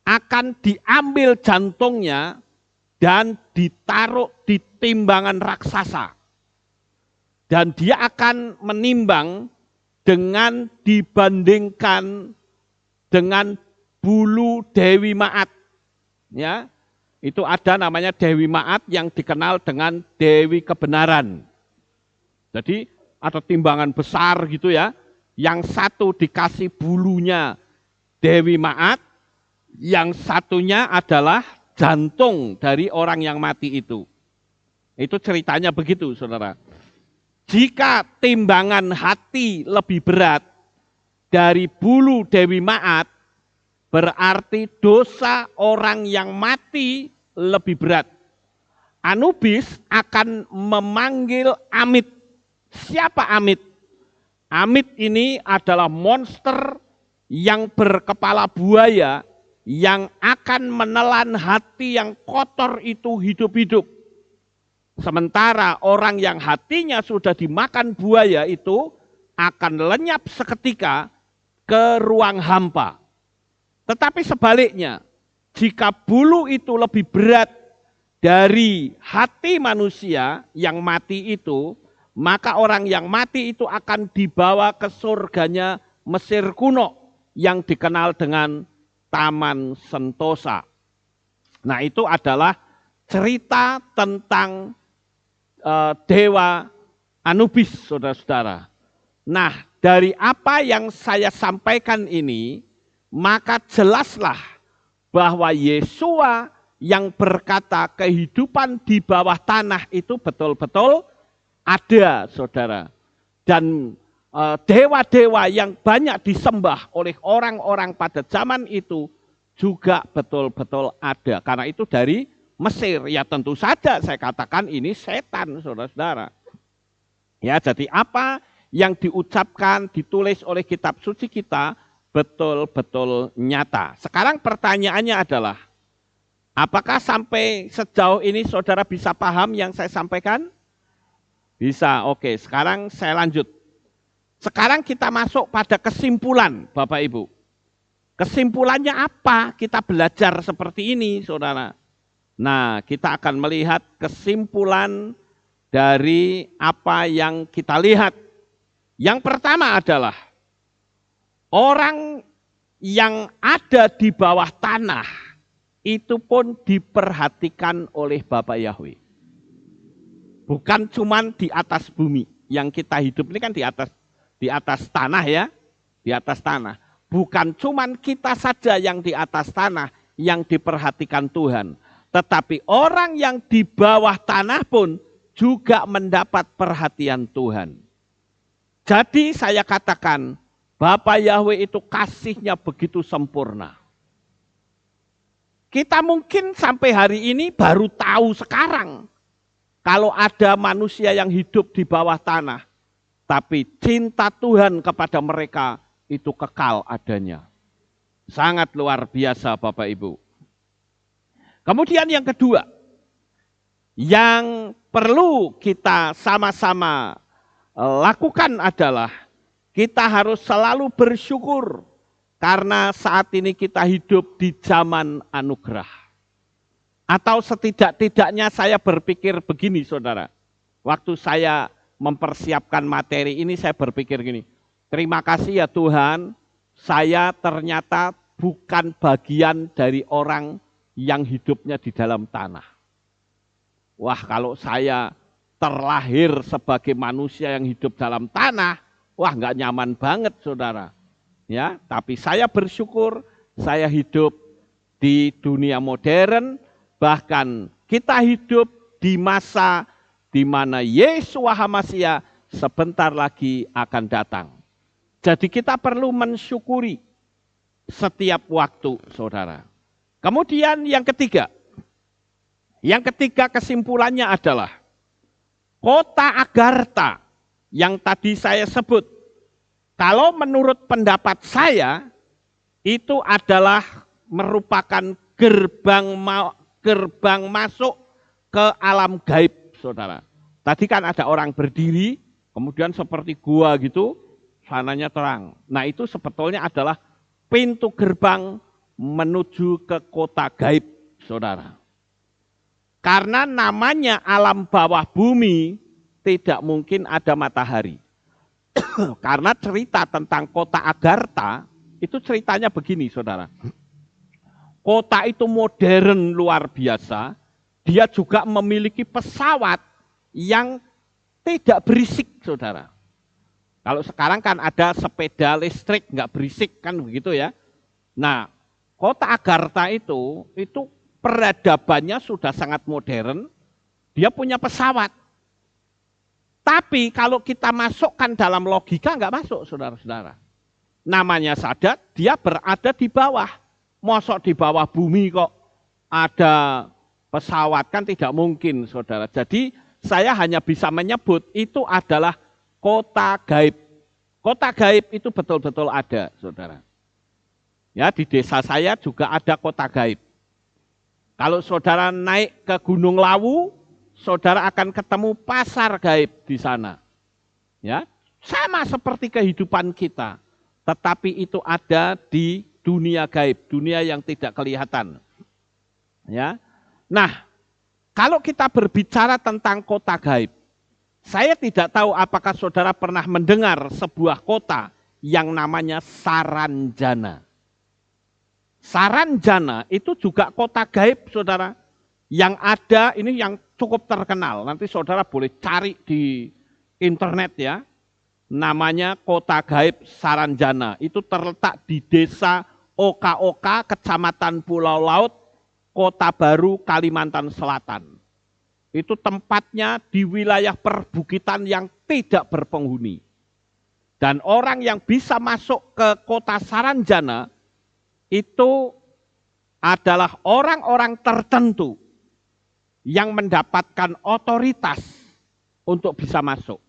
A: akan diambil jantungnya dan ditaruh di timbangan raksasa. Dan dia akan menimbang dengan dibandingkan dengan bulu Dewi Maat. Ya, itu ada namanya Dewi Maat yang dikenal dengan Dewi Kebenaran. Jadi ada timbangan besar gitu ya. Yang satu dikasih bulunya Dewi Maat, yang satunya adalah jantung dari orang yang mati itu. Itu ceritanya begitu, saudara. Jika timbangan hati lebih berat dari bulu Dewi Maat, berarti dosa orang yang mati lebih berat. Anubis akan memanggil Amit. Siapa Amit? Amit ini adalah monster yang berkepala buaya yang akan menelan hati yang kotor itu hidup-hidup. Sementara orang yang hatinya sudah dimakan buaya itu akan lenyap seketika ke ruang hampa. Tetapi sebaliknya, jika bulu itu lebih berat dari hati manusia yang mati itu, maka orang yang mati itu akan dibawa ke surganya Mesir kuno yang dikenal dengan Taman Sentosa. Nah itu adalah cerita tentang Dewa Anubis, saudara-saudara. Nah, dari apa yang saya sampaikan ini, maka jelaslah bahwa Yesua yang berkata kehidupan di bawah tanah itu betul-betul ada, saudara. Dan dewa-dewa yang banyak disembah oleh orang-orang pada zaman itu juga betul-betul ada. Karena itu dari Mesir, ya tentu saja saya katakan ini setan, saudara-saudara. Ya, jadi apa yang diucapkan, ditulis oleh kitab suci kita betul-betul nyata. Sekarang pertanyaannya adalah, apakah sampai sejauh ini saudara bisa paham yang saya sampaikan? Bisa, oke. Sekarang saya lanjut. Sekarang kita masuk pada kesimpulan, Bapak Ibu. Kesimpulannya apa? Kita belajar seperti ini, saudara. Nah, kita akan melihat kesimpulan dari apa yang kita lihat. Yang pertama adalah orang yang ada di bawah tanah itu pun diperhatikan oleh Bapa Yahweh. Bukan cuma di atas bumi. Yang kita hidup ini kan di atas tanah ya, di atas tanah. Bukan cuma kita saja yang di atas tanah yang diperhatikan Tuhan. Tetapi orang yang di bawah tanah pun juga mendapat perhatian Tuhan. Jadi saya katakan, Bapa Yahweh itu kasihnya begitu sempurna. Kita mungkin sampai hari ini baru tahu sekarang. Kalau ada manusia yang hidup di bawah tanah. Tapi cinta Tuhan kepada mereka itu kekal adanya. Sangat luar biasa Bapak Ibu. Kemudian yang kedua, yang perlu kita sama-sama lakukan adalah kita harus selalu bersyukur karena saat ini kita hidup di zaman anugerah. Atau setidak-tidaknya saya berpikir begini saudara, waktu saya mempersiapkan materi ini saya berpikir gini, terima kasih ya Tuhan, saya ternyata bukan bagian dari orang yang hidupnya di dalam tanah. Wah, kalau saya terlahir sebagai manusia yang hidup dalam tanah, wah nggak nyaman banget saudara. Ya, tapi saya bersyukur saya hidup di dunia modern, bahkan kita hidup di masa di mana Yeshua HaMashiach sebentar lagi akan datang. Jadi kita perlu mensyukuri setiap waktu saudara. Kemudian yang ketiga kesimpulannya adalah kota Agartha yang tadi saya sebut. Kalau menurut pendapat saya itu adalah merupakan gerbang masuk ke alam gaib saudara. Tadi kan ada orang berdiri, kemudian seperti gua gitu, sananya terang. Nah itu sebetulnya adalah pintu gerbang menuju ke kota gaib saudara. Karena namanya alam bawah bumi, tidak mungkin ada matahari. Karena cerita tentang kota Agartha, itu ceritanya begini saudara. Kota itu modern luar biasa, dia juga memiliki pesawat yang tidak berisik saudara. Kalau sekarang kan ada sepeda listrik nggak berisik kan begitu ya. Nah kota Agartha itu peradabannya sudah sangat modern, dia punya pesawat. Tapi kalau kita masukkan dalam logika nggak masuk saudara-saudara. Namanya saja dia berada di bawah. Mosok di bawah bumi kok ada pesawat kan tidak mungkin saudara. Jadi saya hanya bisa menyebut itu adalah kota gaib. Kota gaib itu betul-betul ada saudara. Ya di desa saya juga ada kota gaib. Kalau saudara naik ke Gunung Lawu, saudara akan ketemu pasar gaib di sana. Ya, sama seperti kehidupan kita, tetapi itu ada di dunia gaib, dunia yang tidak kelihatan. Ya. Nah, kalau kita berbicara tentang kota gaib, saya tidak tahu apakah saudara pernah mendengar sebuah kota yang namanya Saranjana. Saranjana itu juga kota gaib saudara, yang ada ini yang cukup terkenal, nanti saudara boleh cari di internet ya, namanya kota gaib Saranjana, itu terletak di desa Oka-Oka, kecamatan Pulau Laut, Kota Baru, Kalimantan Selatan. Itu tempatnya di wilayah perbukitan yang tidak berpenghuni. Dan orang yang bisa masuk ke kota Saranjana, itu adalah orang-orang tertentu yang mendapatkan otoritas untuk bisa masuk.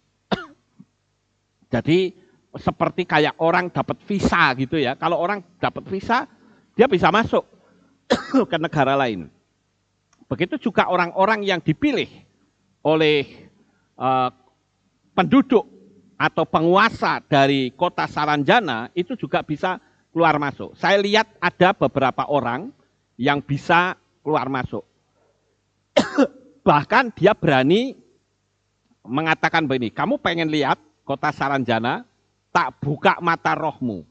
A: Jadi seperti kayak orang dapat visa gitu ya. Kalau orang dapat visa, dia bisa masuk ke negara lain. Begitu juga orang-orang yang dipilih oleh penduduk atau penguasa dari kota Saranjana, itu juga bisa keluar masuk. Saya lihat ada beberapa orang yang bisa keluar masuk. Bahkan dia berani mengatakan begini, kamu pengen lihat kota Saranjana, tak buka mata rohmu.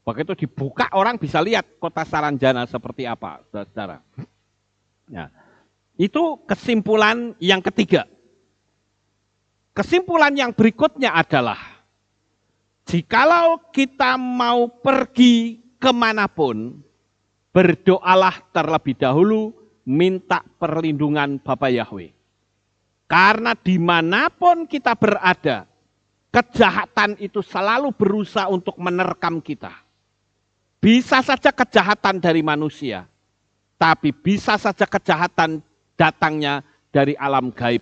A: Begitu dibuka orang bisa lihat kota Saranjana seperti apa, saudara. Ya. Itu kesimpulan yang ketiga. Kesimpulan yang berikutnya adalah, jikalau kita mau pergi kemanapun, berdoalah terlebih dahulu, minta perlindungan Bapa Yahweh. Karena dimanapun kita berada, kejahatan itu selalu berusaha untuk menerkam kita. Bisa saja kejahatan dari manusia, tapi bisa saja kejahatan datangnya dari alam gaib.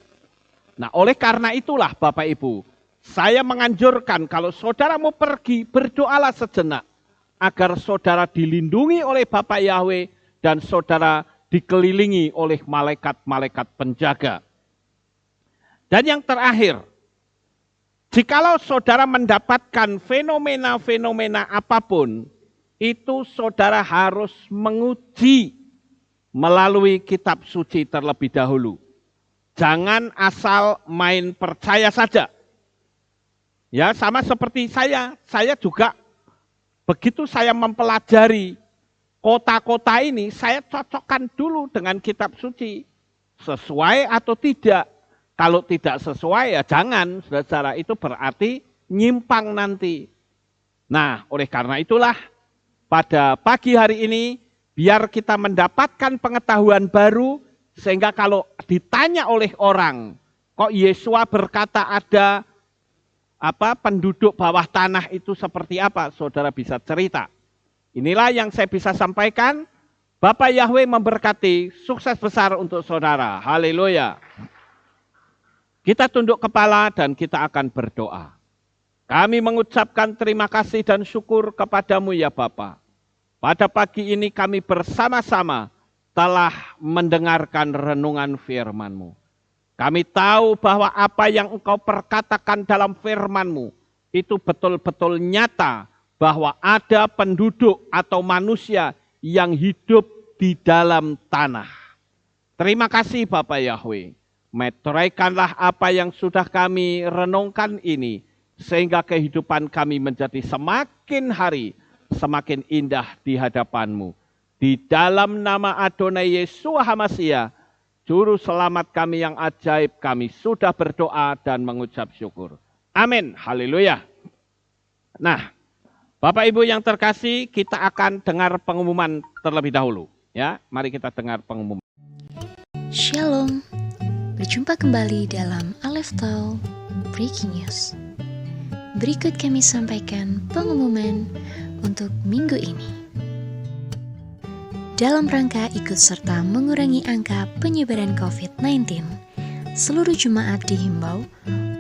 A: Nah, oleh karena itulah Bapak Ibu, saya menganjurkan kalau saudara mau pergi, berdoalah sejenak. agar saudara dilindungi oleh Bapa Yahweh dan saudara dikelilingi oleh malaikat-malaikat penjaga. Dan yang terakhir, jikalau saudara mendapatkan fenomena-fenomena apapun, itu saudara harus menguji melalui kitab suci terlebih dahulu. Jangan asal main percaya saja. Ya, sama seperti saya juga begitu saya mempelajari kota-kota ini, saya cocokkan dulu dengan kitab suci. Sesuai atau tidak. Kalau tidak sesuai ya jangan, saudara, itu berarti nyimpang nanti. Nah, oleh karena itulah pada pagi hari ini biar kita mendapatkan pengetahuan baru sehingga kalau ditanya oleh orang, kok Yesua berkata ada penduduk bawah tanah itu seperti apa? Saudara bisa cerita. Inilah yang saya bisa sampaikan. Bapak Yahweh memberkati, sukses besar untuk saudara. Haleluya. Kita tunduk kepala dan kita akan berdoa. Kami mengucapkan terima kasih dan syukur kepadamu ya Bapa. Pada pagi ini kami bersama-sama telah mendengarkan renungan firman-Mu. Kami tahu bahwa apa yang Engkau perkatakan dalam firman-Mu itu betul-betul nyata bahwa ada penduduk atau manusia yang hidup di dalam tanah. Terima kasih Bapak Yahweh. Meteraikanlah apa yang sudah kami renungkan ini, sehingga kehidupan kami menjadi semakin hari, semakin indah di hadapan-Mu. Di dalam nama Adonai Yeshua HaMashiach, Juru Selamat kami yang ajaib, kami sudah berdoa dan mengucap syukur. Amin. Haleluya. Nah, Bapak Ibu yang terkasih, kita akan dengar pengumuman terlebih dahulu. Ya, mari kita dengar pengumuman.
B: Shalom. Berjumpa kembali dalam Aleph Tau Breaking News. Berikut kami sampaikan pengumuman untuk minggu ini. Dalam rangka ikut serta mengurangi angka penyebaran COVID-19, seluruh jemaat dihimbau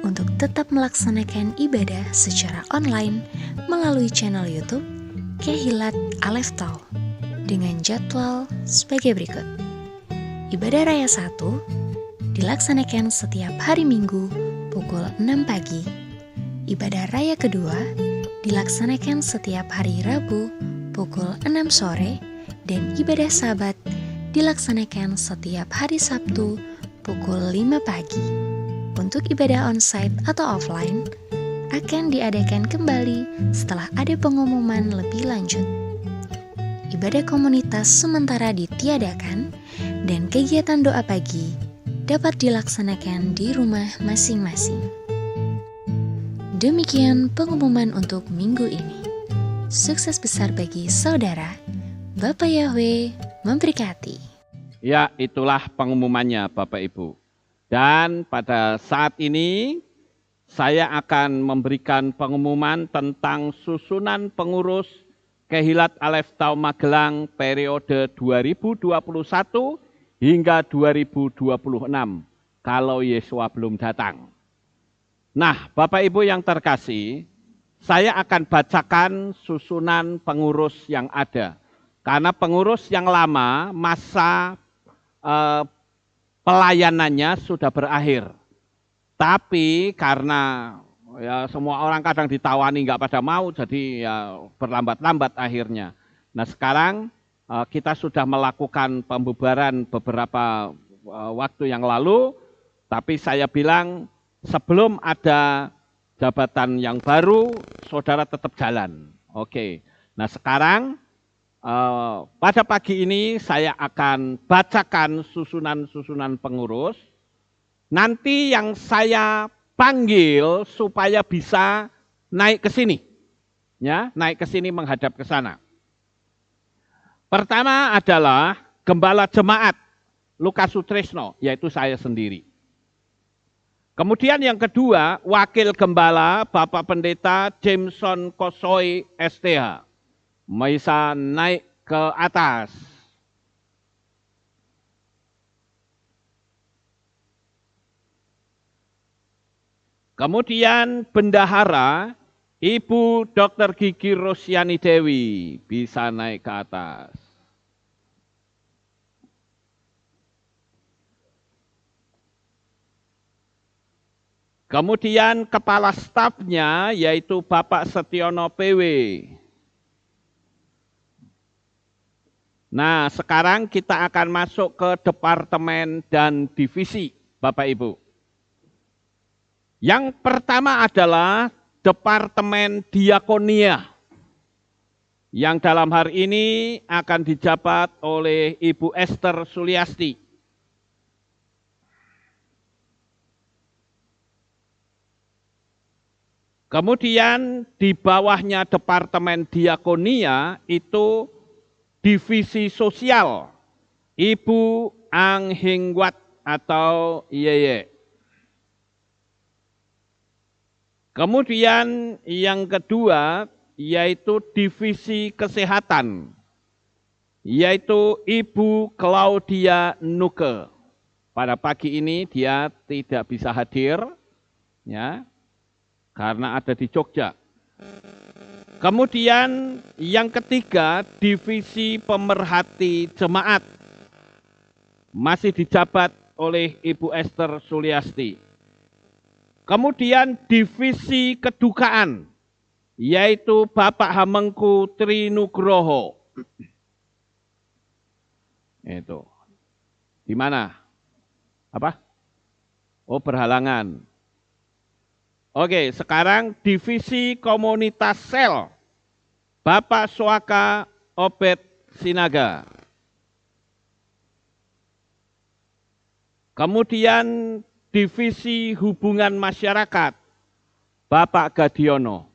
B: untuk tetap melaksanakan ibadah secara online melalui channel YouTube Kehilat Aleph Tau dengan jadwal sebagai berikut. Ibadah Raya 1 dilaksanakan setiap hari Minggu pukul 6 pagi. Ibadah Raya kedua dilaksanakan setiap hari Rabu pukul 6 sore dan ibadah Sabat dilaksanakan setiap hari Sabtu pukul 5 pagi. Untuk ibadah onsite atau offline akan diadakan kembali setelah ada pengumuman lebih lanjut. Ibadah komunitas sementara ditiadakan dan kegiatan doa pagi dapat dilaksanakan di rumah masing-masing. Demikian pengumuman untuk minggu ini. Sukses besar bagi saudara. Bapak Yahweh memberkati.
A: Ya, itulah pengumumannya Bapak Ibu. Dan pada saat ini saya akan memberikan pengumuman tentang susunan pengurus Kehilat Aleph Tau Magelang periode 2021 hingga 2026 kalau Yesua belum datang. Nah, Bapak Ibu yang terkasih, saya akan bacakan susunan pengurus yang ada. Karena pengurus yang lama masa pelayanannya sudah berakhir. Tapi karena ya semua orang kadang ditawani nggak pada mau, jadi ya berlambat-lambat akhirnya. Nah sekarang kita sudah melakukan pembubaran beberapa waktu yang lalu, tapi saya bilang sebelum ada jabatan yang baru, saudara tetap jalan. Oke. Nah sekarang pada pagi ini saya akan bacakan susunan-susunan pengurus. Nanti yang saya panggil supaya bisa naik ke sini, ya, naik ke sini menghadap ke sana. Pertama adalah Gembala Jemaat Lukas Sutrisno, yaitu saya sendiri. Kemudian yang kedua, Wakil Gembala Bapak Pendeta Jameson Kosoi STH. Bisa naik ke atas. Kemudian Bendahara Ibu Dr. Gigi Rosyani Dewi bisa naik ke atas. Kemudian kepala stafnya yaitu Bapak Setiono PW. Nah, sekarang kita akan masuk ke departemen dan divisi, Bapak Ibu. Yang pertama adalah Departemen Diakonia, yang dalam hari ini akan dijabat oleh Ibu Esther Suliasti. Kemudian di bawahnya Departemen Diakonia itu Divisi Sosial, Ibu Ang Hingwat atau Yeye. Kemudian yang kedua yaitu Divisi Kesehatan, yaitu Ibu Claudia Nuke. Pada pagi ini dia tidak bisa hadir, ya, karena ada di Jogja. Kemudian yang ketiga Divisi Pemerhati Jemaat, masih dijabat oleh Ibu Esther Suliasti. Kemudian divisi kedukaan, yaitu Bapak Hamengku Trinugroho. Itu. Di mana? Apa? Oh, berhalangan. Oke, sekarang divisi komunitas sel, Bapak Suaka Obed Sinaga. Kemudian Divisi Hubungan Masyarakat, Bapak Gadiono.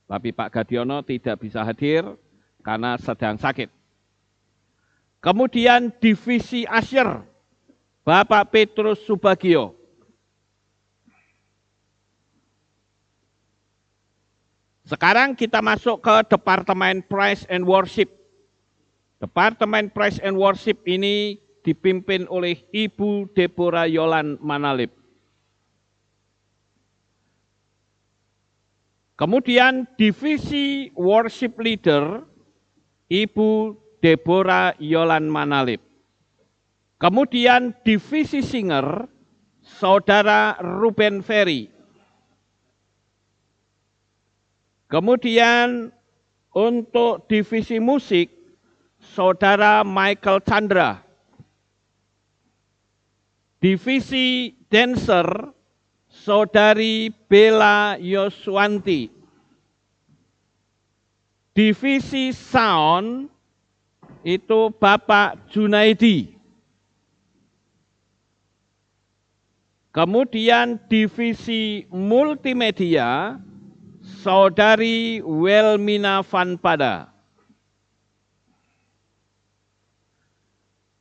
A: Tapi Pak Gadiono tidak bisa hadir karena sedang sakit. Kemudian Divisi Asyir, Bapak Petrus Subagio. Sekarang kita masuk ke Departemen Praise and Worship. Departemen Praise and Worship ini dipimpin oleh Ibu Deborah Yolan Manalip. Kemudian Divisi Worship Leader, Ibu Deborah Yolan Manalip. Kemudian Divisi Singer, Saudara Ruben Ferry. Kemudian untuk Divisi Musik, Saudara Michael Chandra. Divisi Dancer, Saudari Bella Yoswanti. Divisi Sound, itu Bapak Junaidi. Kemudian Divisi Multimedia, Saudari Welmina Vanpada.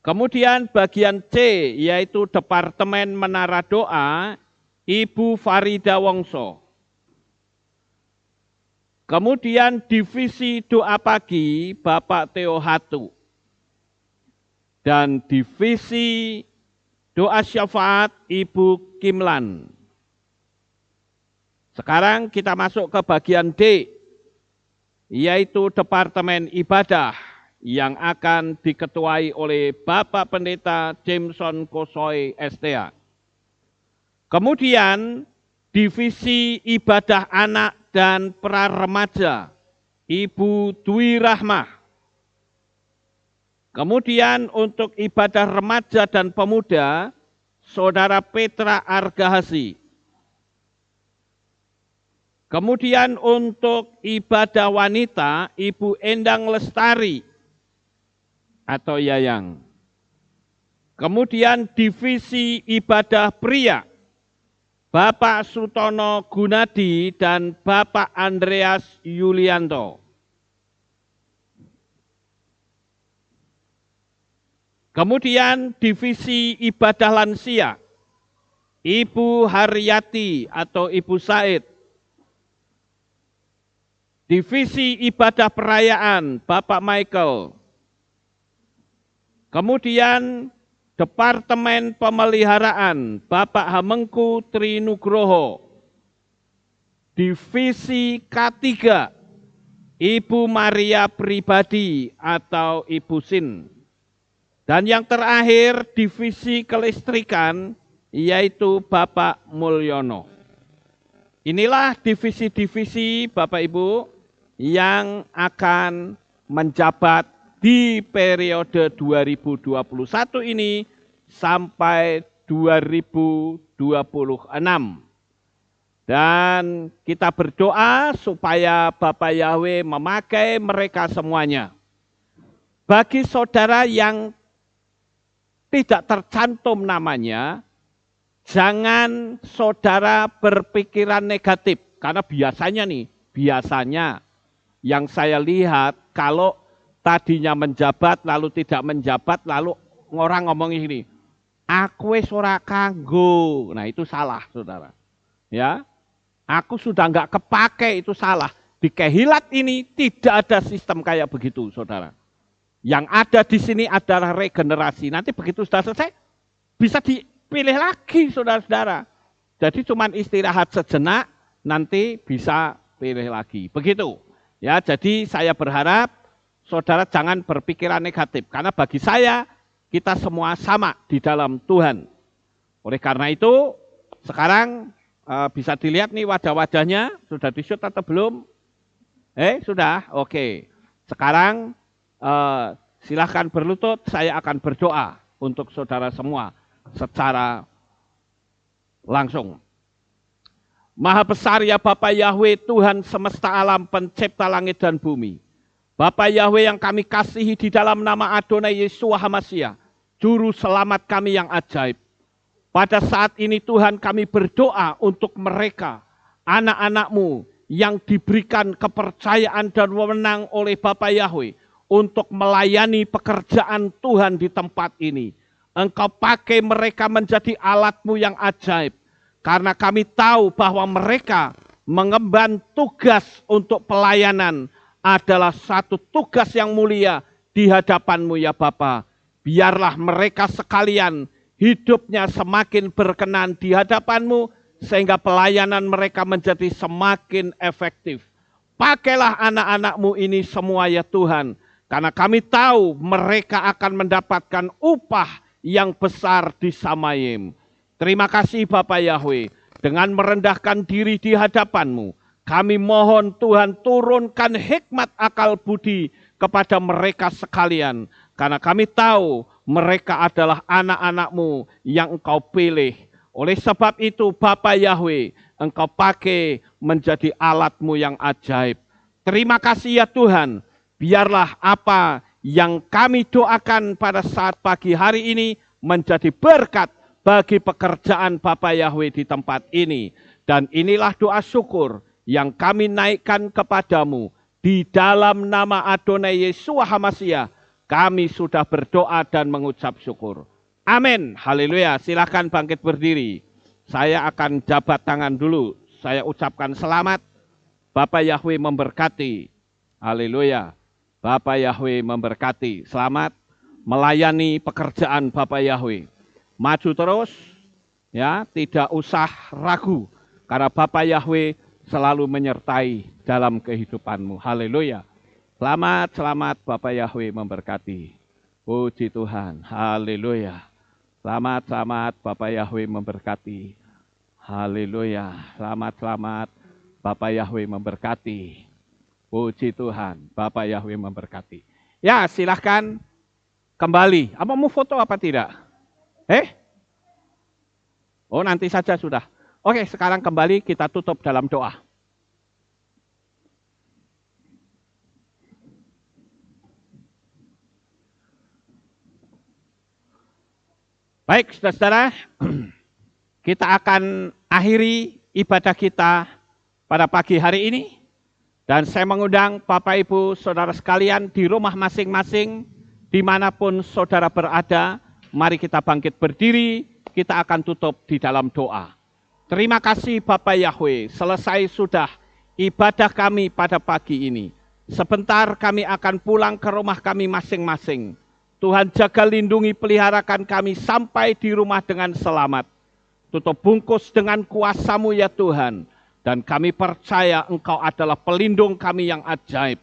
A: Kemudian bagian C, yaitu Departemen Menara Doa, Ibu Farida Wongso. Kemudian Divisi Doa Pagi, Bapak Theo Hatu. Dan Divisi Doa Syafaat, Ibu Kimlan. Sekarang kita masuk ke bagian D, yaitu Departemen Ibadah, yang akan diketuai oleh Bapak Pendeta Jameson Kosoy STA. Kemudian Divisi Ibadah Anak dan Pra-Remaja, Ibu Dwi Rahmah. Kemudian untuk Ibadah Remaja dan Pemuda, Saudara Petra Argahasi. Kemudian untuk Ibadah Wanita, Ibu Endang Lestari atau Yayang. Kemudian Divisi Ibadah Pria, Bapak Sutono Gunadi dan Bapak Andreas Yulianto. Kemudian Divisi Ibadah Lansia, Ibu Haryati atau Ibu Said. Divisi Ibadah Perayaan, Bapak Michael. Kemudian Departemen Pemeliharaan, Bapak Hamengku Trinugroho. divisi K3, Ibu Maria Pribadi atau Ibu Sin. Dan yang terakhir divisi kelistrikan yaitu Bapak Mulyono. Inilah divisi-divisi Bapak Ibu yang akan menjabat di periode 2021 ini sampai 2026. Dan kita berdoa supaya Bapak Yahweh memakai mereka semuanya. Bagi saudara yang tidak tercantum namanya, jangan saudara berpikiran negatif. Karena biasanya yang saya lihat kalau tadinya menjabat lalu tidak menjabat, lalu orang ngomong ini, aku wis ora kanggo. Nah itu salah saudara. Ya. Aku sudah enggak kepake, itu salah. Di Kehilat ini tidak ada sistem kayak begitu, saudara. Yang ada di sini adalah regenerasi. Nanti begitu sudah selesai, bisa dipilih lagi, saudara-saudara. Jadi cuma istirahat sejenak, nanti bisa pilih lagi. Begitu. Ya, jadi saya berharap saudara jangan berpikiran negatif. Karena bagi saya, kita semua sama di dalam Tuhan. Oleh karena itu, sekarang bisa dilihat nih wajah-wajahnya, sudah di-shoot atau belum? Sudah? Oke. Sekarang silahkan berlutut, saya akan berdoa untuk saudara semua secara langsung. Maha besar ya Bapa Yahweh, Tuhan semesta alam, pencipta langit dan bumi. Bapa Yahweh yang kami kasihi di dalam nama Adonai Yeshua HaMashiach, Juru Selamat kami yang ajaib. Pada saat ini Tuhan kami berdoa untuk mereka, anak-anak-Mu yang diberikan kepercayaan dan wewenang oleh Bapa Yahweh untuk melayani pekerjaan Tuhan di tempat ini. Engkau pakai mereka menjadi alat-Mu yang ajaib. Karena kami tahu bahwa mereka mengemban tugas untuk pelayanan adalah satu tugas yang mulia di hadapan-Mu ya Bapa. Biarlah mereka sekalian hidupnya semakin berkenan di hadapan-Mu, sehingga pelayanan mereka menjadi semakin efektif. Pakailah anak-anak-Mu ini semua ya Tuhan, karena kami tahu mereka akan mendapatkan upah yang besar di Samayim. Terima kasih Bapak Yahweh, dengan merendahkan diri di hadapan-Mu, kami mohon Tuhan turunkan hikmat akal budi kepada mereka sekalian, karena kami tahu mereka adalah anak-anak-Mu yang Engkau pilih. Oleh sebab itu Bapa Yahweh, Engkau pakai menjadi alat-Mu yang ajaib. Terima kasih ya Tuhan, biarlah apa yang kami doakan pada saat pagi hari ini menjadi berkat bagi pekerjaan Bapa Yahweh di tempat ini. Dan inilah doa syukur yang kami naikkan kepadamu di dalam nama Adonai Yeshua HaMashiach. Kami sudah berdoa dan mengucap syukur. Amin. Haleluya. Silakan bangkit berdiri. Saya akan jabat tangan dulu. Saya ucapkan selamat. Bapak Yahweh memberkati. Haleluya. Bapak Yahweh memberkati. Selamat melayani pekerjaan Bapak Yahweh. Maju terus. Ya, tidak usah ragu. Karena Bapak Yahweh selalu menyertai dalam kehidupanmu. Haleluya. Selamat Bapak Yahweh memberkati. Puji Tuhan. Haleluya. Selamat Bapak Yahweh memberkati. Haleluya. Selamat Bapak Yahweh memberkati. Puji Tuhan. Bapak Yahweh memberkati. Ya, silahkan kembali. Apa mau foto apa tidak? Oh, nanti saja sudah. Oke, sekarang kembali kita tutup dalam doa. Baik, saudara-saudara, kita akan akhiri ibadah kita pada pagi hari ini. Dan saya mengundang Bapak Ibu Saudara sekalian di rumah masing-masing, dimanapun saudara berada, mari kita bangkit berdiri, kita akan tutup di dalam doa. Terima kasih Bapak Yahweh, selesai sudah ibadah kami pada pagi ini. Sebentar kami akan pulang ke rumah kami masing-masing. Tuhan jaga lindungi peliharakan kami sampai di rumah dengan selamat. Tutup bungkus dengan kuasa-Mu ya Tuhan. Dan kami percaya Engkau adalah pelindung kami yang ajaib.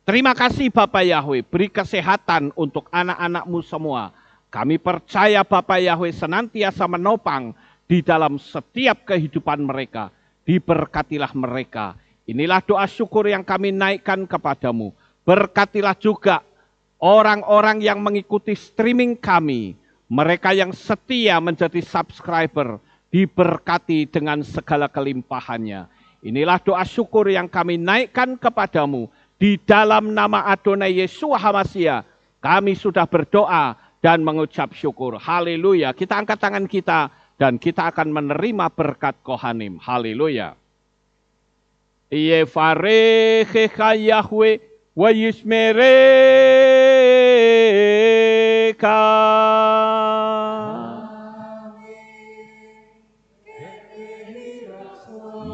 A: Terima kasih Bapak Yahweh, beri kesehatan untuk anak-anak-Mu semua. Kami percaya Bapak Yahweh senantiasa menopang di dalam setiap kehidupan mereka. Diberkatilah mereka. Inilah doa syukur yang kami naikkan kepadamu. Berkatilah juga orang-orang yang mengikuti streaming kami. Mereka yang setia menjadi subscriber. Diberkati dengan segala kelimpahannya. Inilah doa syukur yang kami naikkan kepadamu. Di dalam nama Adonai Yesus HaMashiach, kami sudah berdoa dan mengucap syukur. Haleluya. Kita angkat tangan kita dan kita akan menerima berkat Kohanim. Haleluya. Yevarechecha Yahweh wa yishmereka.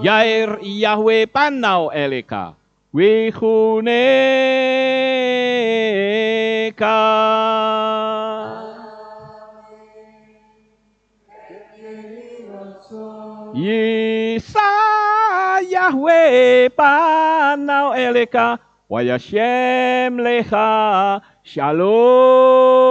A: Yair Yahweh panau eleka, wihuneka. Yisa Yahweh panau eleka, wayashem lecha shalom.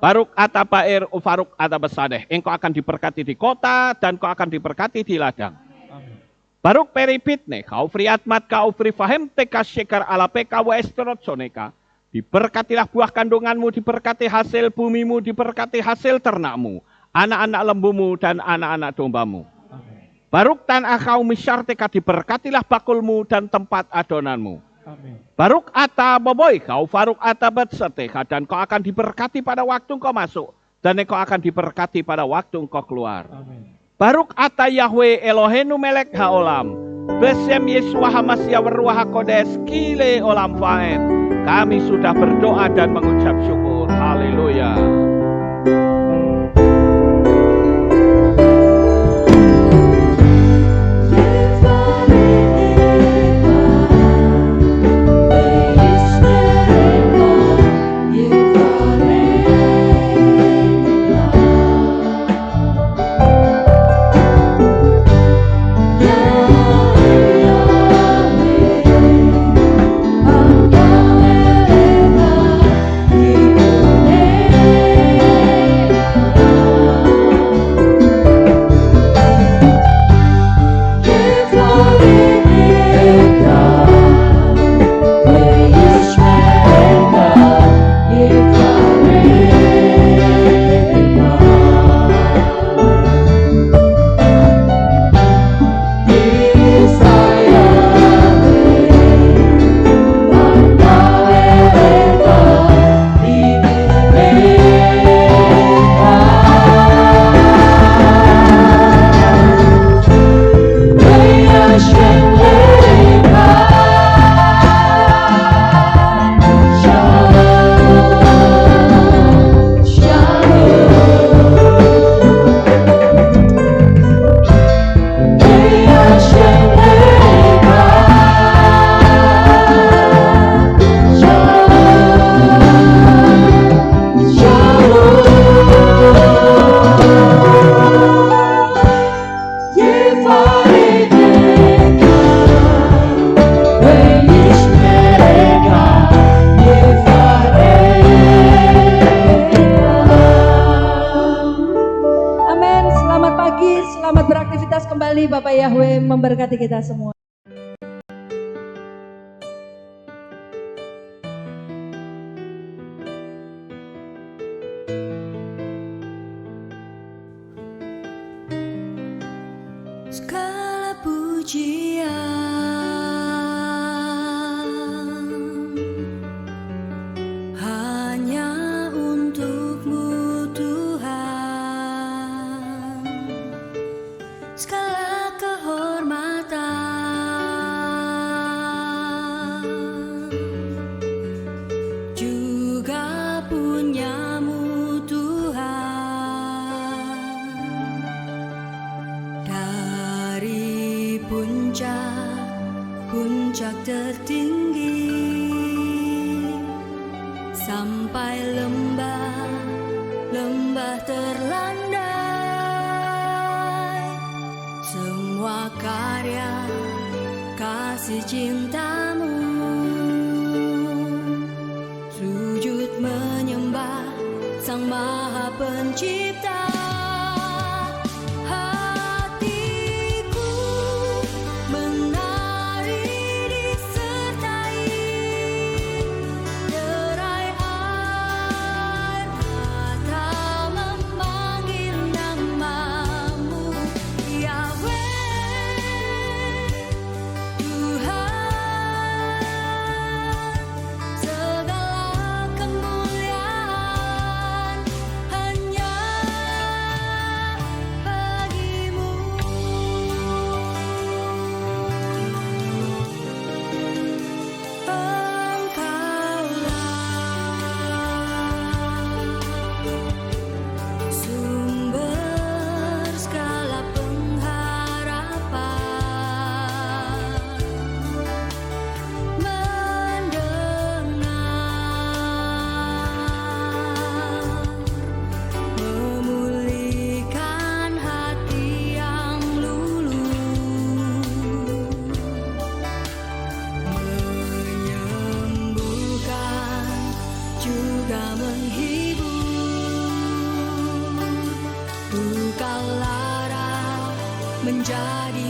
A: Baruk ata Baer, Ufaruk ata Besadeh. Engkau akan diberkati di kota dan kau akan diberkati di ladang. Amin. Baruk peripitne, kau friatmat kau frifahem teka syekar ala peka wa esterot soneka. Diberkatilah buah kandunganmu, diberkati hasil bumimu, diberkati hasil ternakmu, anak-anak lembumu dan anak-anak dombamu. Amin. Baruk tanah kau misyarteka, diberkatilah bakulmu dan tempat adonanmu. Amin. Baruk ata boboy, kau faruk ata betseteha, dan kau akan diberkati pada waktu engkau masuk, dan engkau akan diberkati pada waktu engkau keluar. Amin. Baruk ata Yahweh Elohenu melek haolam, besem Yeshua HaMashiach Ruach HaKodes kile olam faed. Kami sudah berdoa dan mengucap syukur. Haleluya.
C: Bapak Yahweh memberkati kita semua.
D: Segala pujian hanya untuk-Mu Tuhan, segala kehormatan juga punya-Mu Tuhan. Dari puncak tertinggi sampai lembah terlandai. Semua karya kasih cintamu, sujud menyembah Sang Maha Pencipta. Hatiku menari disertai derai air mata memanggil namamu, Yahweh Tuhan. Segala kemuliaan hanya bagimu. Engkaulah sumber segala pengharapan, mendengar, memulihkan hati yang luluh, menyembuhkan juga menghibur. Duka lara menjadi